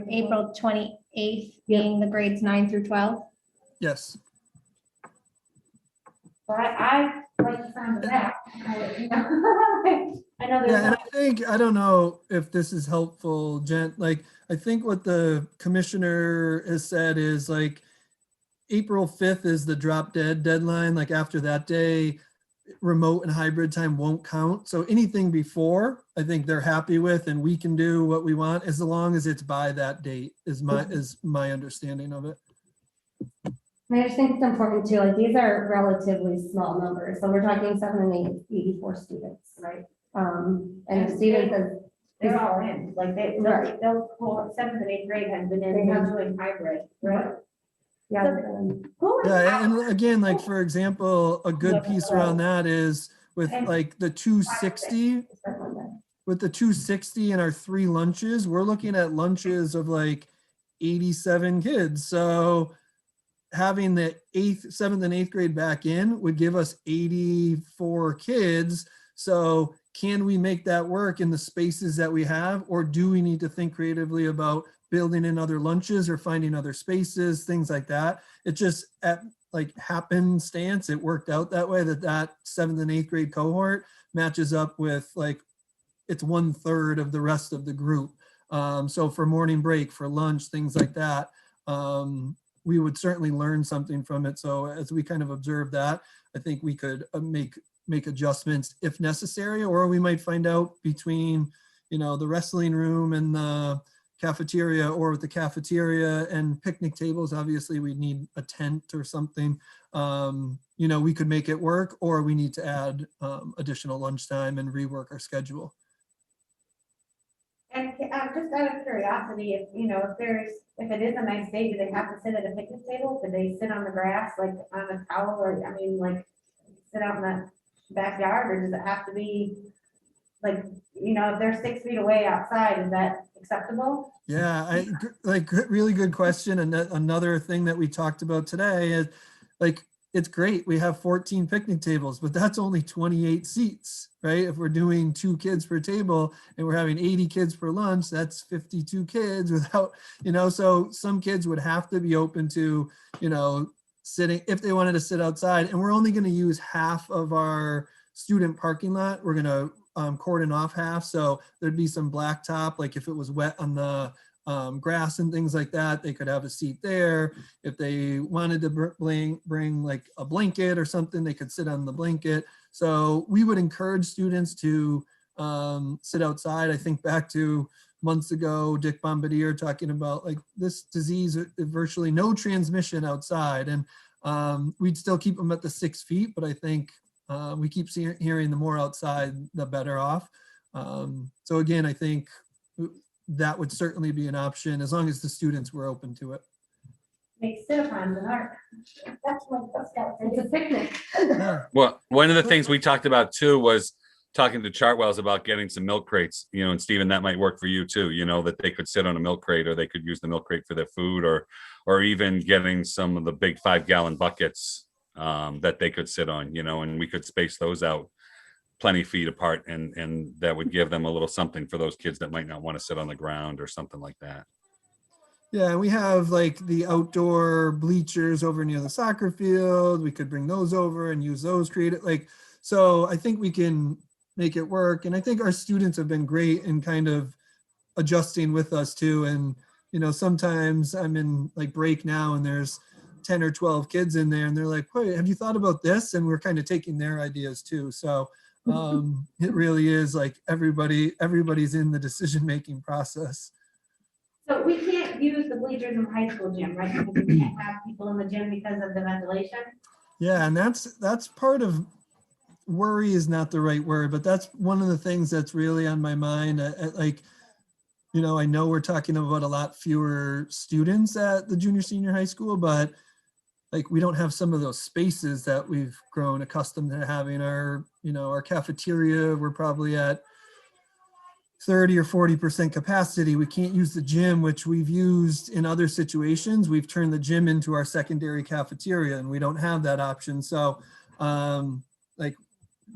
April 28th being the grades 9 through 12. Yes. But I like the sound of that. I know Yeah, there's, and I think, I don't know if this is helpful, Jen, like, I think what the commissioner has said is like, April 5th is the drop dead deadline, like after that day, remote and hybrid time won't count. So anything before, I think they're happy with, and we can do what we want as long as it's by that date is my understanding of it. I just think it's important too, like, these are relatively small numbers, so we're talking 7 and 8, 84 students. right, And if students says, they're all in, like Right. they'll 7th and 8th grade have been in, They have- doing hybrid, right? yeah, Who is Yeah, out? and again, like, for example, a good piece around that is with like the 260, it's that Monday. with the 260 and our 3 lunches, we're looking at lunches of like 87 kids. So having the 7th and 8th grade back in would give us 84 kids. So can we make that work in the spaces that we have, or do we need to think creatively about building in other lunches or finding other spaces, things like that? It just at like happenstance, it worked out that way, that 7th and 8th grade cohort matches up with like, it's 1/3 of the rest of the group. So for morning break, for lunch, things like that, we would certainly learn something from it. So as we kind of observe that, I think we could make adjustments if necessary, or we might find out between, the wrestling room and the cafeteria, or with the cafeteria and picnic tables, obviously we need a tent or something. We could make it work, or we need to add additional lunchtime and rework our schedule. And just out of curiosity, if it is a nice day, do they have to sit at a picnic table? Do they sit on the grass, like on a towel, or, like sit out in the backyard, or does it have to be like, if they're 6 feet away outside, is that acceptable? Yeah, really good question. And another thing that we talked about today is like, it's great. We have 14 picnic tables, but that's only 28 seats, right? If we're doing 2 kids per table and we're having 80 kids for lunch, that's 52 kids without, so some kids would have to be open to, sitting, if they wanted to sit outside. And we're only going to use half of our student parking lot. We're going to cordon off half. So there'd be some blacktop, like if it was wet on the grass and things like that, they could have a seat there. If they wanted to bring like a blanket or something, they could sit on the blanket. So we would encourage students to sit outside. I think back to months ago, Dick Bombardier talking about like this disease, virtually no transmission outside. And we'd still keep them at the 6 feet, but I think we keep hearing the more outside, the better off. So again, I think that would certainly be an option as long as the students were open to it. Make sit-a-thons in art. That's what It's a picnic. Yeah. Well, one of the things we talked about too was talking to Chartwells about getting some milk crates, and Stephen, that might work for you too, that they could sit on a milk crate, or they could use the milk crate for their food, or even getting some of the big 5-gallon buckets that they could sit on, and we could space those out plenty feet apart, and that would give them a little something for those kids that might not want to sit on the ground or something like that. Yeah, we have like the outdoor bleachers over near the soccer field. We could bring those over and use those, so I think we can make it work. And I think our students have been great in kind of adjusting with us too. And, sometimes I'm in like break now and there's 10 or 12 kids in there and they're like, "Wait, have you thought about this?" And we're kind of taking their ideas too. So it really is like everybody's in the decision-making process. So we can't use the bleachers in the high school gym, right? Because we can't have people in the gym because of the ventilation. Yeah, and that's part of worry is not the right word, but that's one of the things that's really on my mind. Like, you know, I know we're talking about a lot fewer students at the junior, senior high school, but like, we don't have some of those spaces that we've grown accustomed to having. Our, you know, our cafeteria, we're probably at 30 or 40% capacity. We can't use the gym, which we've used in other situations. We've turned the gym into our secondary cafeteria, and we don't have that option. So like,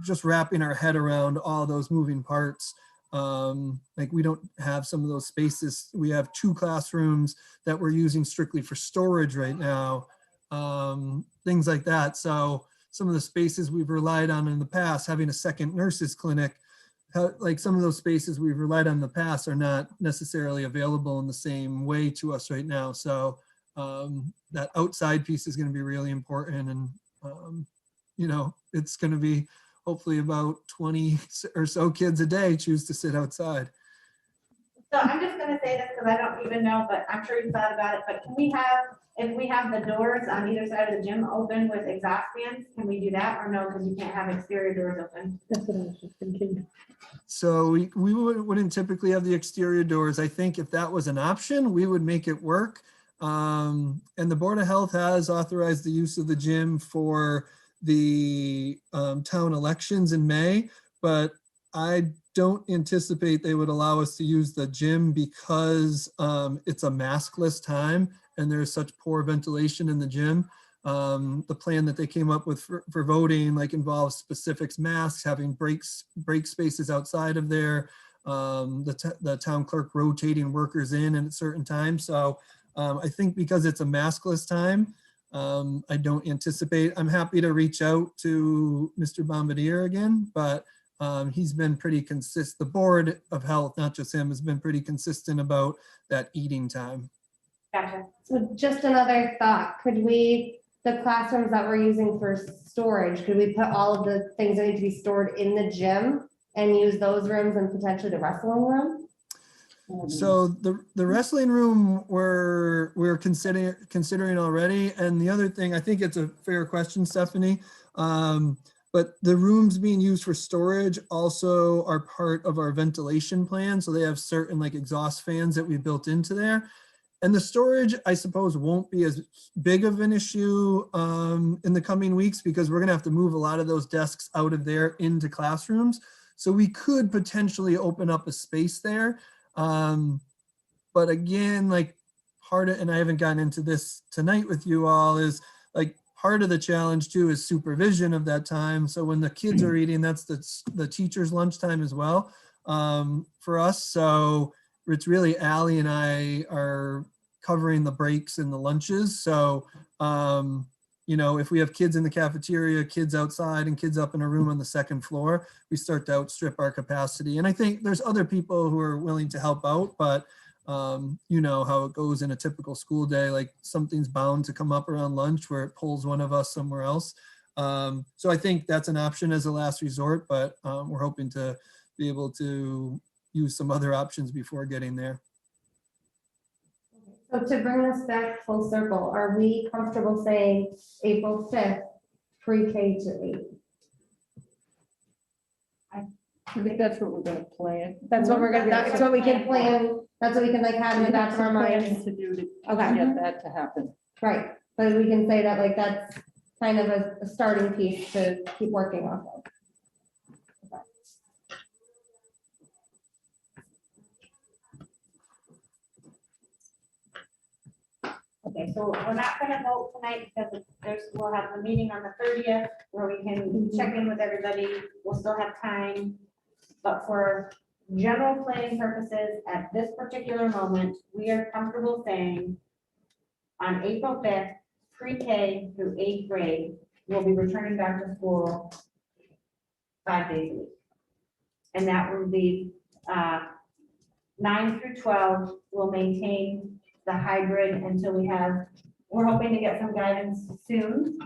just wrapping our head around all those moving parts. Like, we don't have some of those spaces. We have 2 classrooms that we're using strictly for storage right now, things like that. So some of the spaces we've relied on in the past, having a second nurses clinic, like some of those spaces we've relied on in the past are not necessarily available in the same way to us right now. So that outside piece is going to be really important. And, you know, it's going to be hopefully about 20 or so kids a day choose to sit outside. So I'm just gonna say this because I don't even know, but I'm sure you thought about it, but can we have, if we have the doors on either side of the gym open with exhaust fans, can we do that or no, because you can't have exterior doors open? That's what I was just thinking. So we wouldn't typically have the exterior doors. I think if that was an option, we would make it work. And the Board of Health has authorized the use of the gym for the town elections in May, but I don't anticipate they would allow us to use the gym because it's a maskless time and there's such poor ventilation in the gym. The plan that they came up with for voting like involves specifics, masks, having break spaces outside of there, the town clerk rotating workers in at certain times. So I think because it's a maskless time, I don't anticipate. I'm happy to reach out to Mr. Bombardier again, but he's been pretty consistent. The Board of Health, not just him, has been pretty consistent about that eating time. Gotcha. So just another thought, could we, the classrooms that we're using for storage, could we put all of the things that need to be stored in the gym and use those rooms and potentially the wrestling room? So the wrestling room we're considering already. And the other thing, I think it's a fair question, Stephanie, but the rooms being used for storage also are part of our ventilation plan. So they have certain like exhaust fans that we built into there. And the storage, I suppose, won't be as big of an issue in the coming weeks because we're gonna have to move a lot of those desks out of there into classrooms. So we could potentially open up a space there. But again, like part of, and I haven't gotten into this tonight with you all, is like part of the challenge too is supervision of that time. So when the kids are eating, that's the teacher's lunchtime as well for us. So it's really Allie and I are covering the breaks and the lunches. So, you know, if we have kids in the cafeteria, kids outside and kids up in a room on the second floor, we start to outstrip our capacity. And I think there's other people who are willing to help out, but you know how it goes in a typical school day, like something's bound to come up around lunch where it pulls one of us somewhere else. So I think that's an option as a last resort, but we're hoping to be able to use some other options before getting there. So to bring this back full circle, are we comfortable saying April 5th, pre-K to 8? I think that's what we're gonna plan. That's what we're gonna, that's what we can plan, that's what we can like have in the back of our minds. Planning to do to Okay. get that to happen. Right, but we can say that like that's kind of a starting piece to keep working off of. Okay, so we're not gonna vote tonight because we'll have a meeting on the 30th where we can check in with everybody. We'll still have time. But for general planning purposes, at this particular moment, we are comfortable saying on April 5th, pre-K through 8th grade, we'll be returning back to school 5 days a week. And that will be 9 through 12 will maintain the hybrid until we have, we're hoping to get some guidance soon.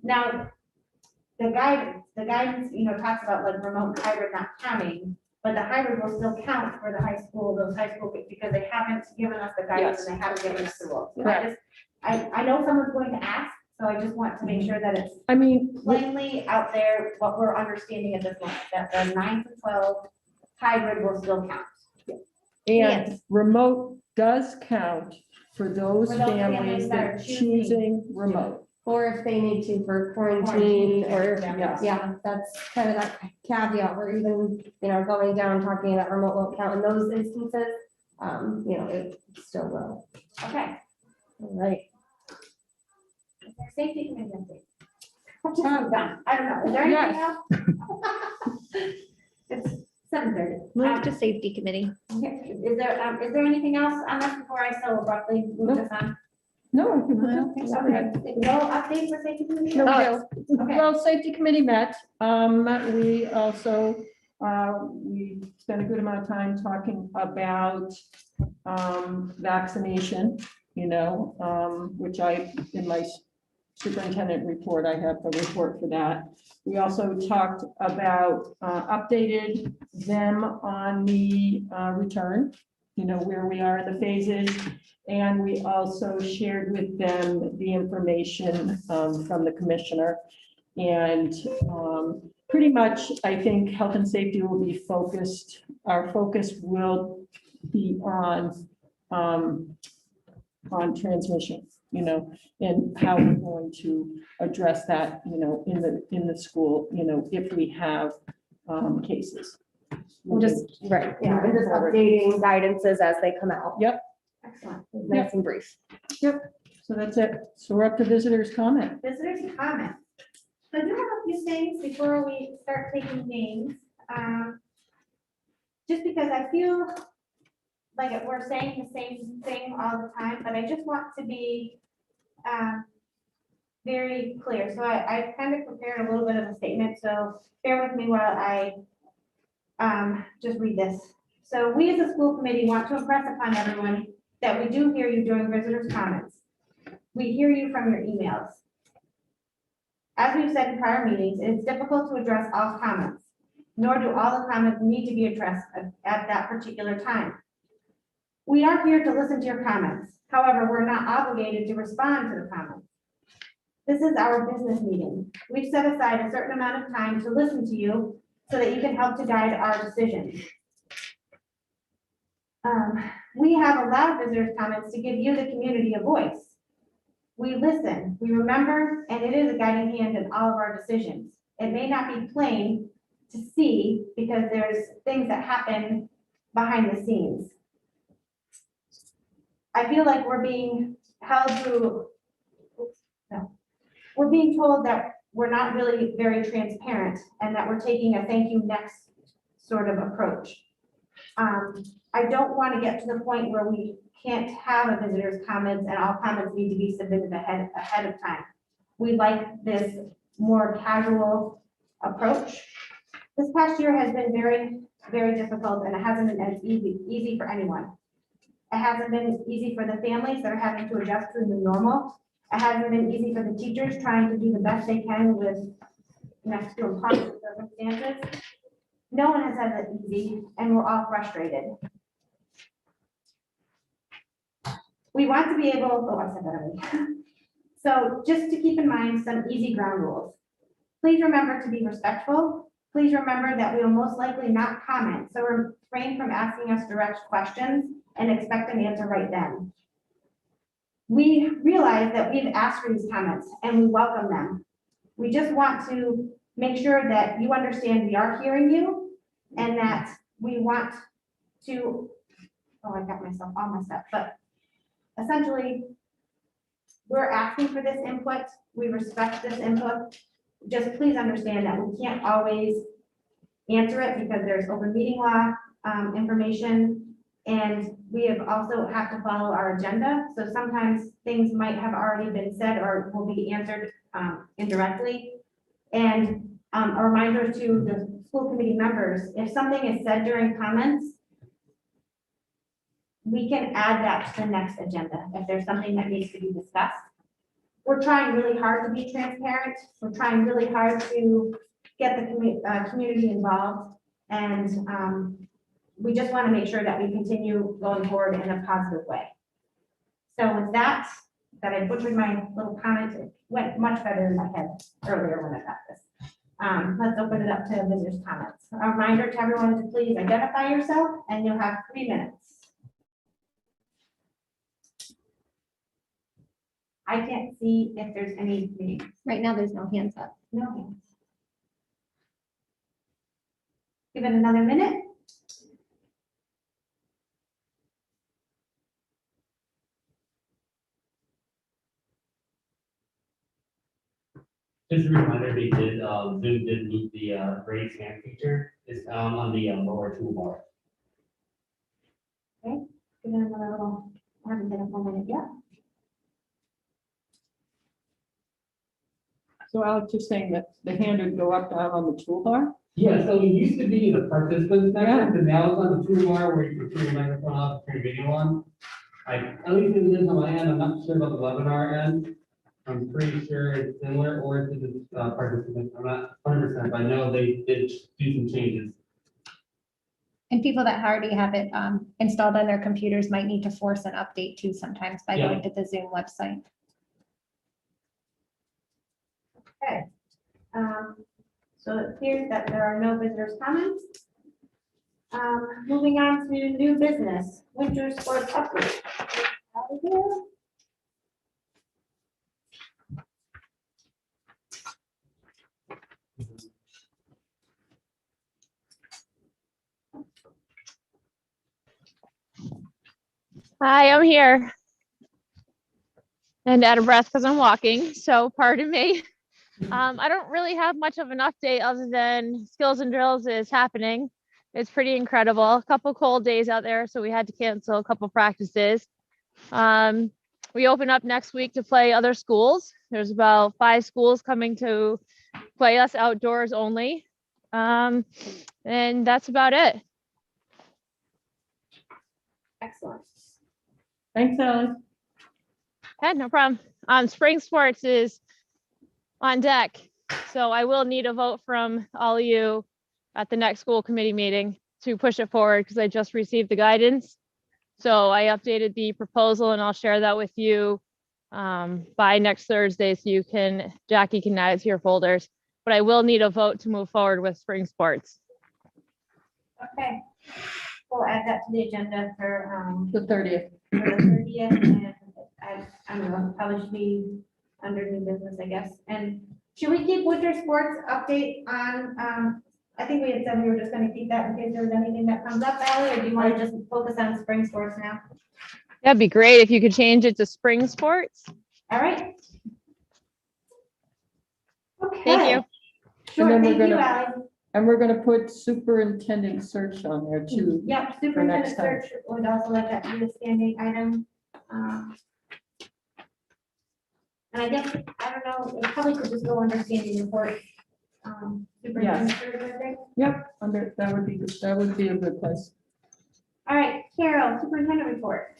Now, the guidance, you know, talks about like remote hybrid not counting, but the hybrid will still count for the high school, those high school, because they haven't given us the guidance and they haven't given us the rules. So I know someone's going to ask, So I just want to make sure that it's I mean, plainly out there what we're understanding at this moment, that the 9 to 12 hybrid will still count. and Yes. remote does count for those For those families that are choosing remote. Or if they need to for quarantine or, Yes. yeah, that's kind of that caveat where even, going down, talking that remote won't count in those instances. It still will. Okay. All right. Is there safety committee update? I don't know. Is there anything else? It's 7:30. Move to safety committee. Is there anything else on this before I so abruptly move this on? No, I think that's it. Okay. No updates for safety committee? No, Oh, okay. Well, safety committee met. We also, we spent a good amount of time talking about vaccination, which in my superintendent report, I have a report for that. We also talked about, updated them on the return, where we are in the phases. And we also shared with them the information from the commissioner. And pretty much, I think health and safety will be focused, our focus will be on transmission, and how we're going to address that, in the school, if we have cases. And just, right, yeah, and just updating guidances as they come out. Yep. Excellent. Nice and brief. So that's it. So we're up to visitors' comment. Visitors and comments. So I do have a few things before we start taking names. Just because I feel like we're saying the same thing all the time, but I just want to be very clear. So I kind of prepared a little bit of a statement, so bear with me while I just read this. So we as a school committee want to impress upon everyone that we do hear you during visitors' comments. We hear you from your emails. As we've said in prior meetings, it is difficult to address all comments, nor do all the comments need to be addressed at that particular time. We are here to listen to your comments. However, we're not obligated to respond to the comments. This is our business meeting. We've set aside a certain amount of time to listen to you so that you can help to guide our decisions. We have allowed visitors' comments to give you, the community, a voice. We listen, we remember, and it is a guiding hand in all of our decisions. It may not be plain to see because there's things that happen behind the scenes. I feel like we're being held to, we're being told that we're not really very transparent and that we're taking a thank you next sort of approach. I don't want to get to the point where we can't have a visitor's comments and all comments need to be submitted ahead of time. We like this more casual approach. This past year has been very, very difficult and it hasn't been as easy for anyone. It hasn't been easy for the families that are having to adjust to the new normal. It hasn't been easy for the teachers trying to do the best they can with next to impossible circumstances. No one has had it easy and we're all frustrated. We want to be able, oh, I said that already. So just to keep in mind some easy ground rules. Please remember to be respectful. Please remember that we will most likely not comment, so refrain from asking us direct questions and expect an answer right then. We realize that we've asked for these comments and we welcome them. We just want to make sure that you understand we are hearing you and that we want to, oh, I got myself all messed up, but essentially, we're asking for this input. We respect this input. Just please understand that we can't always answer it because there's open meeting law information. And we have also have to follow our agenda. So sometimes things might have already been said or will be answered indirectly. And a reminder to the school committee members, if something is said during comments, we can add that to the next agenda if there's something that needs to be discussed. We're trying really hard to be transparent. We're trying really hard to get the community involved. And we just want to make sure that we continue going forward in a positive way. So with that, that I butchered my little comment. It went much better in my head earlier when I got this. Let's open it up to visitors' comments. A reminder to everyone to please identify yourself, and you'll have 3 minutes. I can't see if there's any names. Right now, there's no hands up. No hands. Give it another minute. Just a reminder, they did, Zoom did move the raise hand feature. It's on the lower toolbar. Give it another little, I haven't been a full minute yet. So Alex, you're saying that the hand would go up down on the toolbar? Yeah, so it used to be the participants Yeah. section, but now it's on the toolbar where you can turn your microphone off, turn your video on. At least it is on my end, I'm not sure about the webinar end. I'm pretty sure it's similar, or it's the participants, I'm not 100%, but I know they did do some changes. And people that already have it installed on their computers might need to force an update too sometimes by Yeah. going to the Zoom website. Okay. So it appears that there are no visitors' comments. Moving on to new business, winter sports update. Out of here. Hi, I'm here. And out of breath because I'm walking, so pardon me. I don't really have much of an update other than skills and drills is happening. It's pretty incredible. A couple cold days out there, so we had to cancel a couple practices. We open up next week to play other schools. There's about 5 schools coming to play us outdoors only. And that's about it. Excellent. Thanks, Alex. Yeah, no problem. Spring sports is on deck. So I will need a vote from all of you at the next school committee meeting to push it forward because I just received the guidance. So I updated the proposal and I'll share that with you by next Thursday so you can, Jackie can add it to your folders. But I will need a vote to move forward with spring sports. Okay. We'll add that to the agenda for The 30th. the 30th, and I don't know, probably should be under new business, I guess. And should we keep winter sports update on, I think we had said we were just gonna keep that in case there was anything that comes up, Ally, or do you want to just focus on spring sports now? That'd be great if you could change it to spring sports. All right. Okay. Thank you. Sure, And then thank we're you, gonna- Ally. And we're gonna put superintendent search on there too. Yep, next superintendent time. search would also like that to be a standing item. And I guess, I don't know, it probably could just go under standing report. Superintendent search, I think. Yep, under, that would be good. That would be a good place. All right, Carol, superintendent report.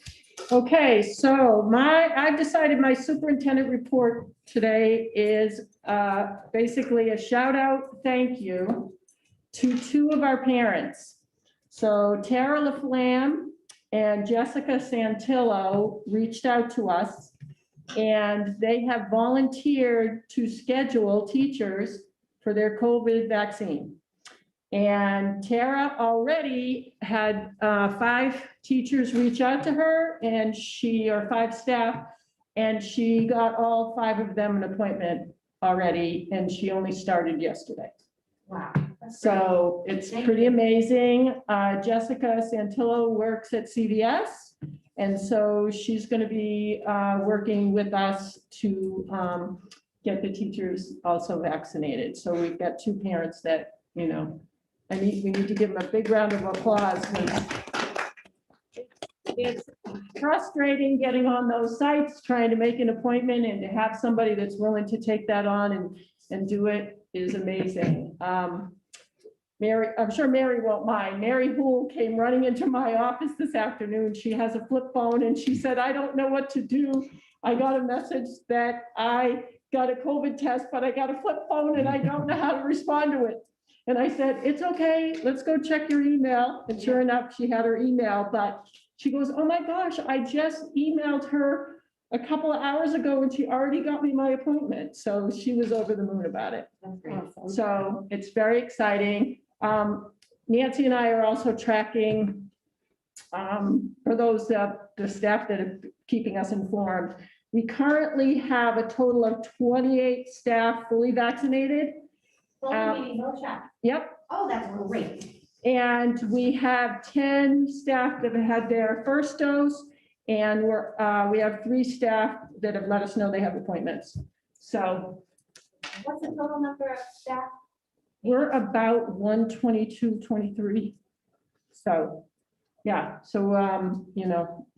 Okay, so I've decided my superintendent report today is basically a shout out, thank you to 2 of our parents. So Tara LaFlamme and Jessica Santillo reached out to us and they have volunteered to schedule teachers for their COVID vaccine. And Tara already had 5 teachers reach out to her and or 5 staff, and she got all 5 of them an appointment already, and she only started yesterday. Wow. that's So it's Thank pretty you. amazing. Jessica Santillo works at CVS. And so she's going to be working with us to get the teachers also vaccinated. So we've got 2 parents that, you know, we need to give them a big round of applause. Because it's frustrating getting on those sites, trying to make an appointment, and to have somebody that's willing to take that on and do it is amazing. Mary, I'm sure Mary won't mind. Mary Hool came running into my office this afternoon. She has a flip phone and she said, I don't know what to do. I got a message that I got a COVID test, but I got a flip phone and I don't know how to respond to it. And I said, it's okay, let's go check your email. And sure enough, she had her email, but she goes, oh my gosh, I just emailed her a couple of hours ago and she already got me my appointment. So she was over the moon about it. That's great. So it's very exciting. Nancy and I are also tracking, for those the staff that are keeping us informed. We currently have a total of 28 staff fully vaccinated. Full meeting, no shot. Yep. Oh, that's great. And we have 10 staff that have had their first dose, and we have 3 staff that have let us know they have appointments. So What's the total number of staff? we're about 122, 23. So, yeah, so, And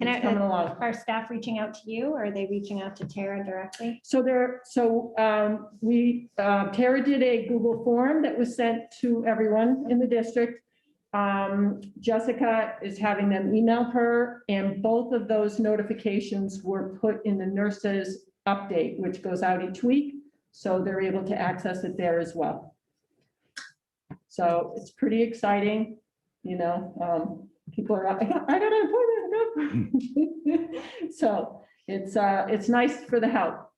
it's coming along. Are staff reaching out to you or are they reaching out to Tara directly? So Tara did a Google form that was sent to everyone in the district. Jessica is having them email her, and both of those notifications were put in the nurses update, which goes out each week. So they're able to access it there as well. So it's pretty exciting, people are, I got an appointment. So it's nice for the help.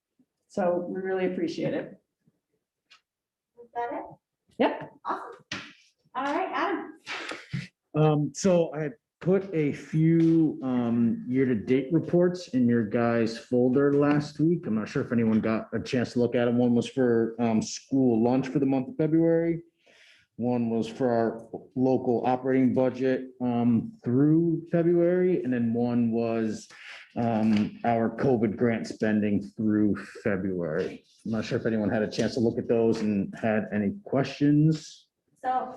So we really appreciate it. Is that it? Yep. Awesome. All right, Adam. So I put a few year-to-date reports in your guys' folder last week. I'm not sure if anyone got a chance to look at them. One was for school lunch for the month of February. One was for our local operating budget through February, and then one was our COVID grant spending through February. I'm not sure if anyone had a chance to look at those and had any questions. So,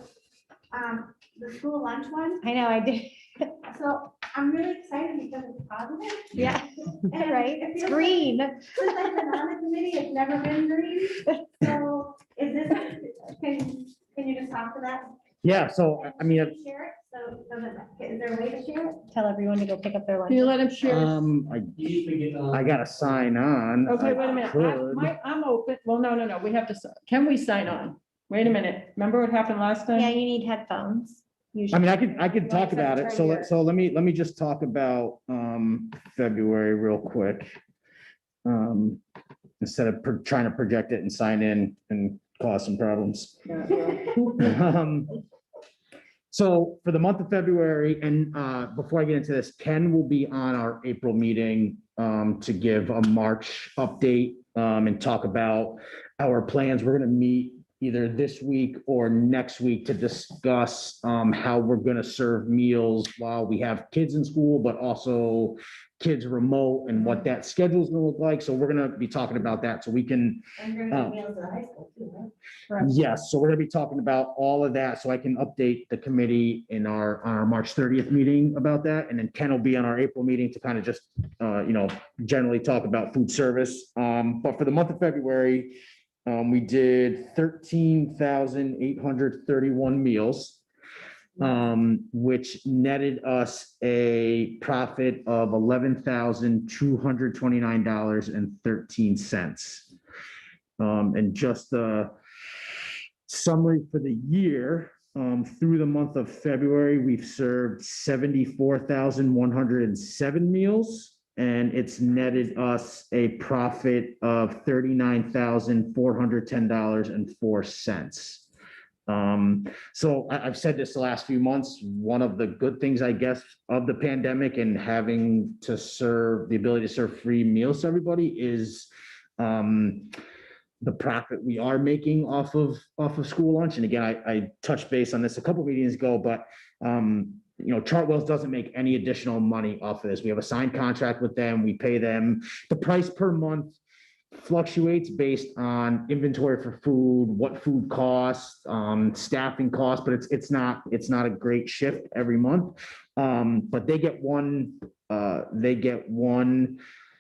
the school lunch one, I know, I did. so I'm really excited because it's positive. Yeah, And right. it It's feels green. Since I've been on the committee, it's never been green. So is this, can you just talk to that? Yeah, so I mean, Share it, so is there a way to share it? Tell everyone to go pick up their lunch. Can you let him share? I gotta sign on. Okay, I wait a minute. could. I'm open. Well, no, we have to, can we sign on? Wait a minute. Remember what happened last time? Yeah, you need headphones. I usually. mean, I could talk Right, about that's it. So right let, so let me just talk about February real quick. Instead of trying to project it and sign in and cause some problems. So for the month of February, and before I get into this, Ken will be on our April meeting to give a March update and talk about our plans. We're gonna meet either this week or next week to discuss how we're gonna serve meals while we have kids in school, but also kids remote and what that schedule is gonna look like. So we're gonna be talking about that so we can, And bring the meals to the high school too, right? yes, so we're gonna be talking about all of that, so I can update the committee in our March 30th meeting about that. And then Ken will be on our April meeting to kind of just, generally talk about food service. But for the month of February, we did 13,831 meals, which netted us a profit of $11,229.13. And just a summary for the year, through the month of February, we've served 74,107 meals. And it's netted us a profit of $39,410.04. So I've said this the last few months, one of the good things, I guess, of the pandemic and having to serve, the ability to serve free meals to everybody is the profit we are making off of school lunch. And again, I touched base on this a couple meetings ago, but Chartwell's doesn't make any additional money off of this. We have a signed contract with them. We pay them. The price per month fluctuates based on inventory for food, what food costs, staffing costs, but it's not a great shift every month. But they get one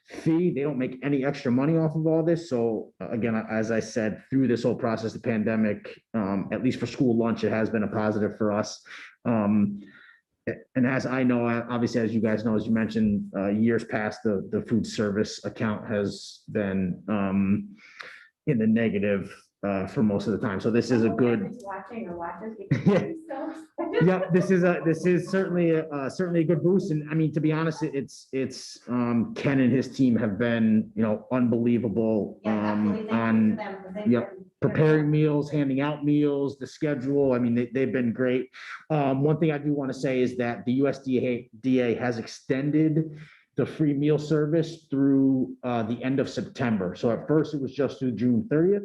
fee. They don't make any extra money off of all this. So again, as I said, through this whole process, the pandemic, at least for school lunch, it has been a positive for us. And as I know, obviously, as you guys know, as you mentioned, years past, the food service account has been in the negative for most of the time. So this is a good. Whoever's watching or watches. Yeah. Yep, this is certainly a good boost. And I mean, to be honest, it's Ken and his team have been, unbelievable on preparing meals, handing out meals, the schedule. I mean, they've been great. One thing I do want to say is that the USDA has extended the free meal service through the end of September. So at first it was just through June 30th.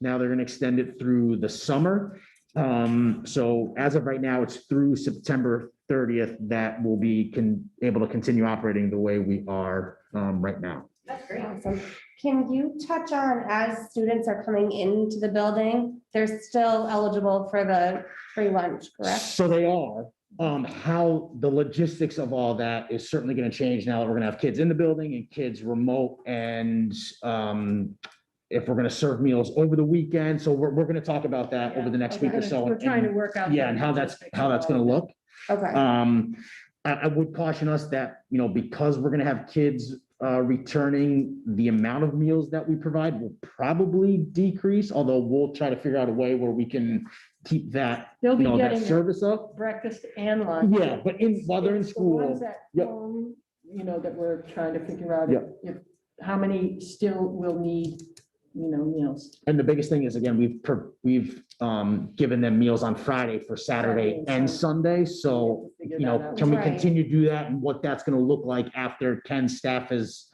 Now they're going to extend it through the summer. So as of right now, it's through September 30th that we'll be able to continue operating the way we are right now. That's great. Awesome. Can you touch on, as students are coming into the building, they're still eligible for the free lunch, correct? So they are. How the logistics of all that is certainly going to change now that we're going to have kids in the building and kids remote, and if we're going to serve meals over the weekend. So we're going to talk about that over the next week or so. We're trying to work out. Yeah, and how that's going to look. Okay. I would caution us that, because we're going to have kids returning, the amount of meals that we provide will probably decrease, although we'll try to figure out a way where we can keep that, They'll be that getting service up. breakfast and lunch. Yeah, but while they're in It's the ones school, at yep. home, that we're trying to figure out Yep. if how many still will need, meals. and the biggest thing is, again, we've given them meals on Friday for Saturday and Sunday. So, Figure that out. can we Right. continue to do that, and what that's going to look like after Ken's staff has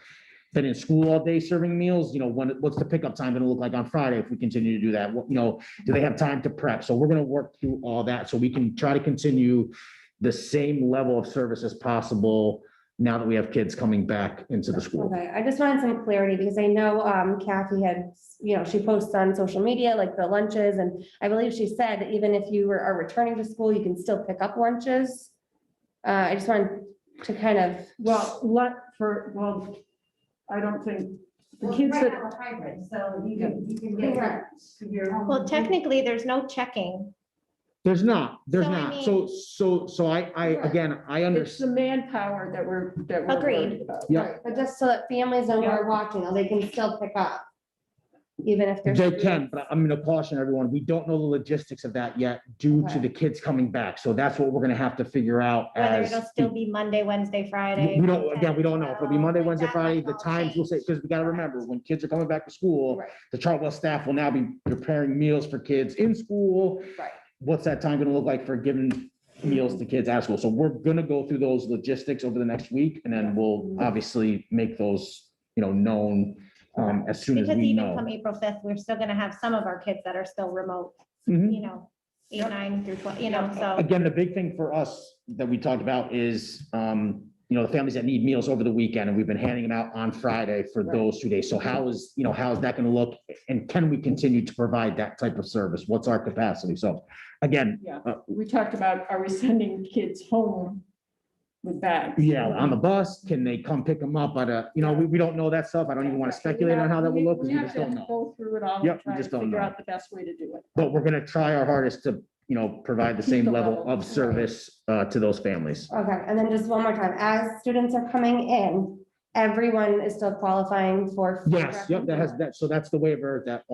been in school all day serving meals? What's the pickup time going to look like on Friday if we continue to do that? Do they have time to prep? So we're going to work through all that so we can try to continue the same level of service as possible now that we have kids coming back into the school. Okay, I just wanted some clarity because I know Kathy had, she posts on social media, like the lunches, and I believe she said that even if you are returning to school, you can still pick up lunches. I just wanted to kind of. I don't think the kids that. Hybrid, so you can get that to your home. Well, technically, there's no checking. There's not. So, I I It's understand. the manpower that we're Agreed. worried about. Yeah. Right, but just so that families know who are watching, they can still pick up. Even if they're. They can, but I'm going to caution everyone, we don't know the logistics of that yet due to Okay. the kids coming back. So that's what we're going to have to figure out Whether as. it'll still be Monday, Wednesday, Friday. We don't, again, we don't know if it'll be Monday, Like Wednesday, that Friday, might the all times will say, because we got to remember, when kids are coming back to school, Right. the Chartwell staff will now be preparing meals for kids in school. Right. What's that time going to look like for giving meals to kids at school? So we're going to go through those logistics over the next week, and then we'll obviously make those, known as soon as Because we even come know. April 5th, we're still gonna have some of our kids that are still remote, Mhm. 8, 9 through 12, so. Again, the big thing for us that we talked about is, the families that need meals over the weekend, and we've been handing them out on Friday for those 2 days. So how is that gonna look? And can we continue to provide that type of service? What's our capacity? So again, Yeah, we talked about, are we sending kids home with bags? yeah, on the bus, can they come pick them up at we don't know that stuff. I don't even want to speculate on how that will look, because we have just to don't know. go through it all. Yep, and we try just to don't figure know. out the best way to do it. But we're gonna try our hardest to, provide the Keep same the level level. of service to those families. Okay, and then just one more time, as students are coming in, everyone is still qualifying for. free Yes, yep, breakfast? so that's the waiver that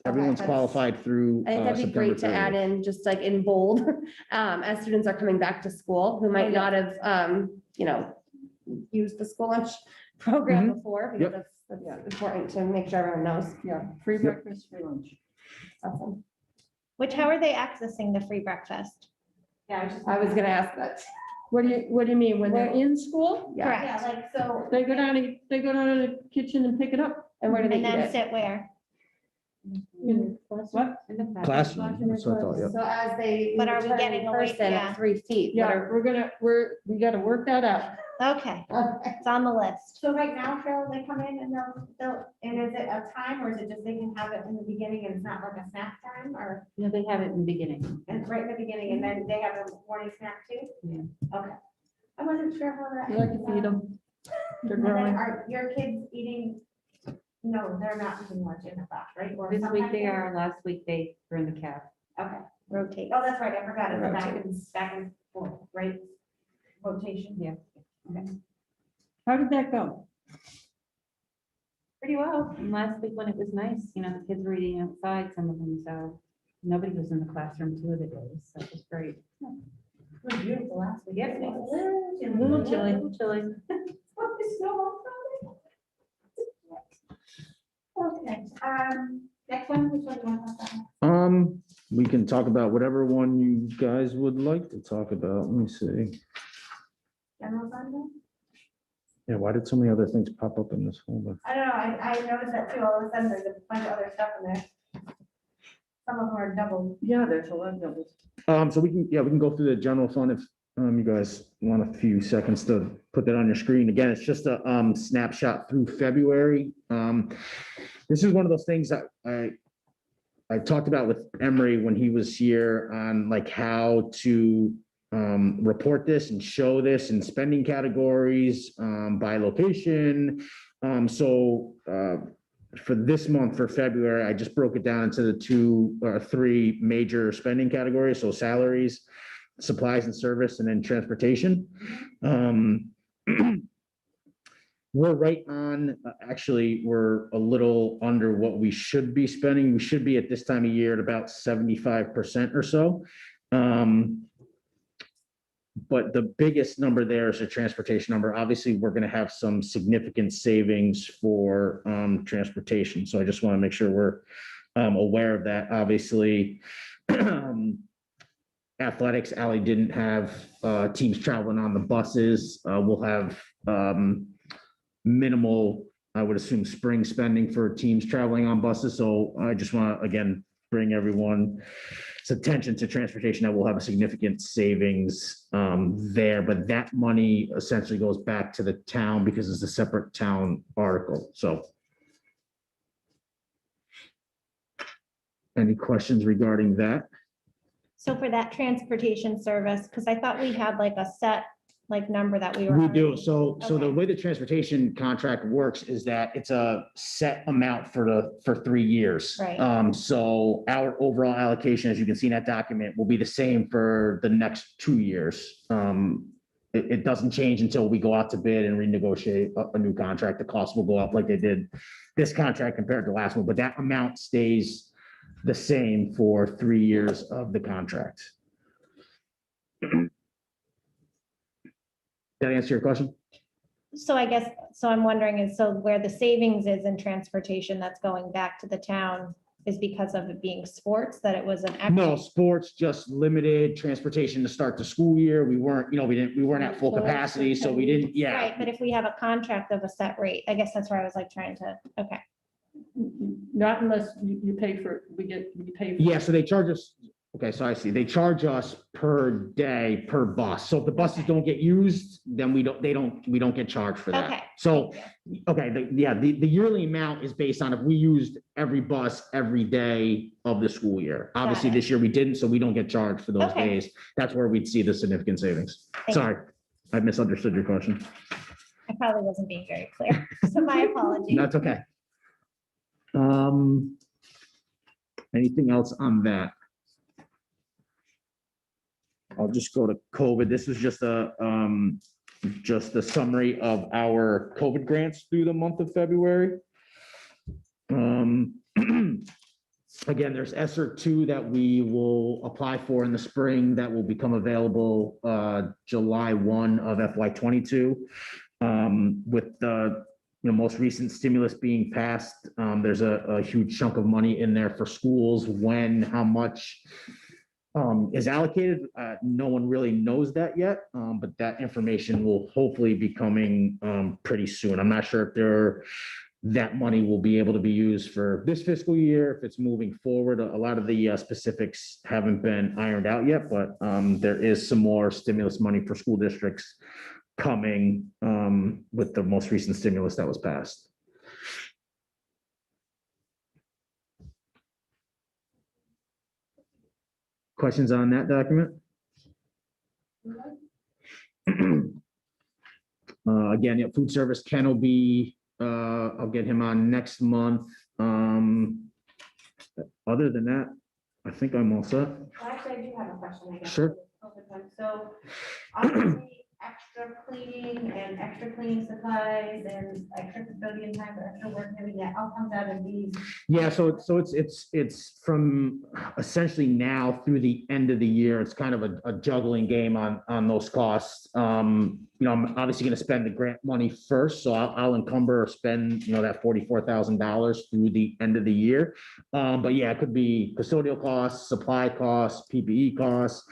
everyone's that's- qualified through. I think that'd be September great to add 30th. in, just like in bold, as students are coming back to school, who might not have, used the school lunch program before, because Yep. that's important to make sure everyone knows. Yeah, free breakfast, free lunch. Awesome. How are they accessing the free breakfast? Yeah, I was gonna ask that. What do you mean, when they're in school? Yeah, Correct. Yeah, like, so. They go down to the kitchen and pick it up. and where do they And eat then it? sit where? In what? Classroom, that's what I thought, yep. So as they. But are we return in getting away- person yeah. at 3 feet? what Yeah, are- we gotta work that out. Okay, it's on the list. So right now, Phil, they come in and and is it a time, or is it just they can have it in the beginning and it's not like a snack time, or? Yeah, they have it in the beginning. And it's right in the beginning, and then they have a morning snack too? Yeah. Okay. I wasn't sure how that. You like to feed them. They're And then growing. are your kids eating? No, they're not eating lunch in the class, right? Or This week sometimes they are, last week they were in the cab. Okay. Rotate. Oh, that's right, I forgot, it's back and forth, right? Rotation. Yeah. How did that go? Pretty well. And last week when it was nice, you know, the kids were eating outside, some of them, so nobody was in the classroom 2 of the days, so it was great. It was beautiful last week. Yes, it was. A little chilly, chilly. Okay, next one, which one do you want to talk about? We can talk about whatever one you guys would like to talk about. Let me see. General fund? Yeah, why did so many other things pop up in this folder? I don't know, I noticed that too, all of a sudden there's a bunch of other stuff in there. Some of them are double. Yeah, there's a lot of doubles. So we can go through the general fund if you guys want a few seconds to put that on your screen. Again, it's just a snapshot through February. This is one of those things that I talked about with Emery when he was here on like how to report this and show this in spending categories by location. For this month, for February, I just broke it down into the 2 or 3 major spending categories. So salaries, supplies and service, and then transportation. We're right on, actually, we're a little under what we should be spending. We should be at this time of year at about 75% or so. But the biggest number there is a transportation number. Obviously, we're going to have some significant savings for transportation. So I just want to make sure we're aware of that. Obviously, athletics, Ally didn't have teams traveling on the buses. We'll have minimal, I would assume, spring spending for teams traveling on buses. So I just want to, again, bring everyone's attention to transportation, that we'll have a significant savings there, but that money essentially goes back to the town because it's a separate town article. So any questions regarding that? So for that transportation service, because I thought we had like a set like number that we were. We do. already- So the Okay. way the transportation contract works is that it's a set amount for 3 years. Right. So our overall allocation, as you can see in that document, will be the same for the next 2 years. It doesn't change until we go out to bid and renegotiate a new contract. The cost will go up like they did this contract compared to the last one, but that amount stays the same for 3 years of the contract. Did I answer your question? So I guess, so I'm wondering is, so where the savings is in transportation that's going back to the town is because of it being sports, that it was an. No, sports just limited transportation to start the school year. We weren't, we weren't at full capacity, so we didn't, yeah. Right, but if we have a contract of a set rate, I guess that's where I was like trying to, okay. Not unless you pay for, we pay. For Yeah, so they charge us, okay, so I see, they charge us per day, per bus. So if the buses don't get used, then we don't get charged for that. Okay. So, Thank you. okay, the yearly amount is based on if we used every bus every day of the school year. Obviously, it. this year we didn't, so we don't get charged for those Okay. days. That's where we'd see the significant savings. Thank you. Sorry, I misunderstood your question. I probably wasn't being very clear, so my apologies. That's okay. Anything else on that? I'll just go to COVID. This is just a summary of our COVID grants through the month of February. Again, there's ESSER 2 that we will apply for in the spring that will become available July 1 of FY '22. With the most recent stimulus being passed, there's a huge chunk of money in there for schools. When, how much is allocated, no one really knows that yet, but that information will hopefully be coming pretty soon. I'm not sure if that money will be able to be used for this fiscal year, if it's moving forward. A lot of the specifics haven't been ironed out yet, but there is some more stimulus money for school districts coming with the most recent stimulus that was passed. Questions on that document? Again, yeah, food service, Ken will be, I'll get him on next month. Other than that, I think I'm all set. Well, actually, I do have a question, I guess. Sure. So obviously, extra extra cleaning and extra cleaning supplies and extra custodian time or extra work, maybe that all comes out of these. Yeah, so it's from essentially now through the end of the year. It's kind of a juggling game on those costs. You know, I'm obviously gonna spend the grant money first, so I'll encumber or spend, you know, that $44,000 through the end of the year. But yeah, it could be custodial costs, supply costs, PPE costs,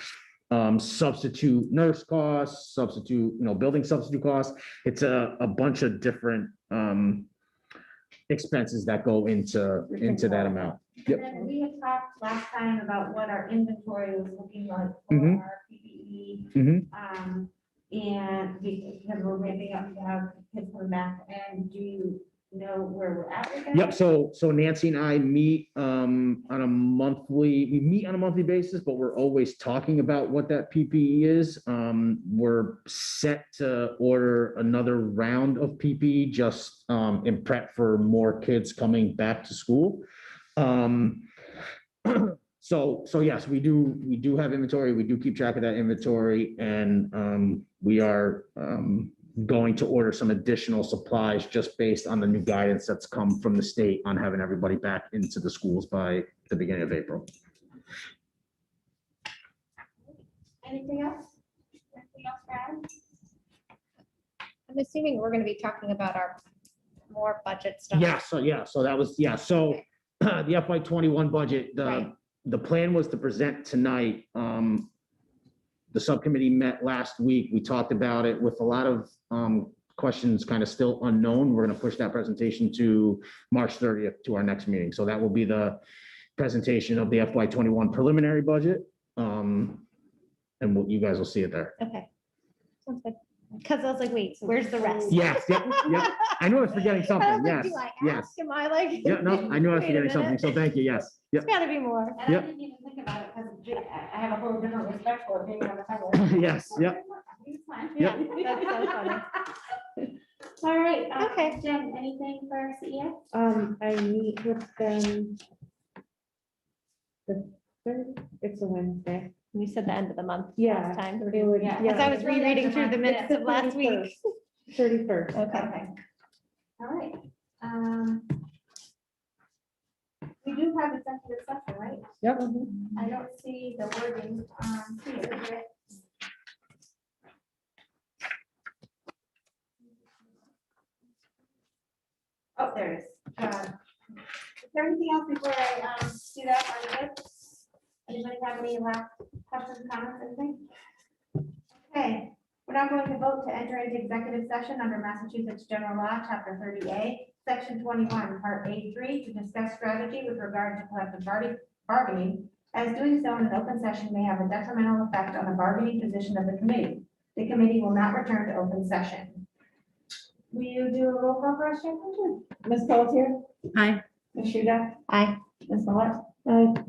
substitute nurse costs, substitute, you know, building substitute costs. It's a bunch of different expenses that go into that amount. Yep. And then we had talked last time about what our inventory was looking like for Mhm. our PPE. Mhm. And because we're ramping up to have kids come back, and do you know where we're at with that? Yep, so Nancy and I meet we meet on a monthly basis, but we're always talking about what that PPE is. We're set to order another round of PPE just in prep for more kids coming back to school. So yes, we do have inventory. We do keep track of that inventory, and we are going to order some additional supplies just based on the new guidance that's come from the state on having everybody back into the schools by the beginning of April. Anything else? Anything else, Brad? I'm assuming we're gonna be talking about our more budget stuff. So that was, so the FY '21 budget, Right. the plan was to present tonight. The subcommittee met last week. We talked about it with a lot of questions kind of still unknown. We're going to push that presentation to March 30th to our next meeting. So that will be the presentation of the FY '21 preliminary budget. And you guys will see it there. Okay. Sounds good. Because I was like, wait, where's the rest? Yes, yep. I knew I was forgetting I something. was like, Yes, do I yes. ask? Am I like? Yeah, no, I knew I was Wait a forgetting something. minute. So thank you. Yes. There's Yep. gotta be more. And I Yep. didn't even think about it because I have a whole different respect for it being on the cover. Yes, yep. It's fine. Yeah, that's so funny. All right. Okay. Jen, anything for CES? I meet with them. The third, it's a Wednesday. We said the end of the month Yeah. last time. It would, Yeah. As I yeah. was rereading through the minutes of last week. 31st. Okay. All right. We do have executive session, right? Yep. I don't see the wording here. Oh, there it is. Is there anything else before I do that? Are you good? Anybody have any last questions, comments, anything? Okay, we're now going to vote to enter into executive session under Massachusetts General Law, Chapter 30A, Section 21, Part A3, to discuss strategy with regard to collective bargaining, as doing so in an open session may have a detrimental effect on the bargaining position of the committee. The committee will not return to open session. Will you do a roll call for us, Jen? Ms. Pelletier? Aye. Ms. Shuda? Aye. Ms. Millette? Aye.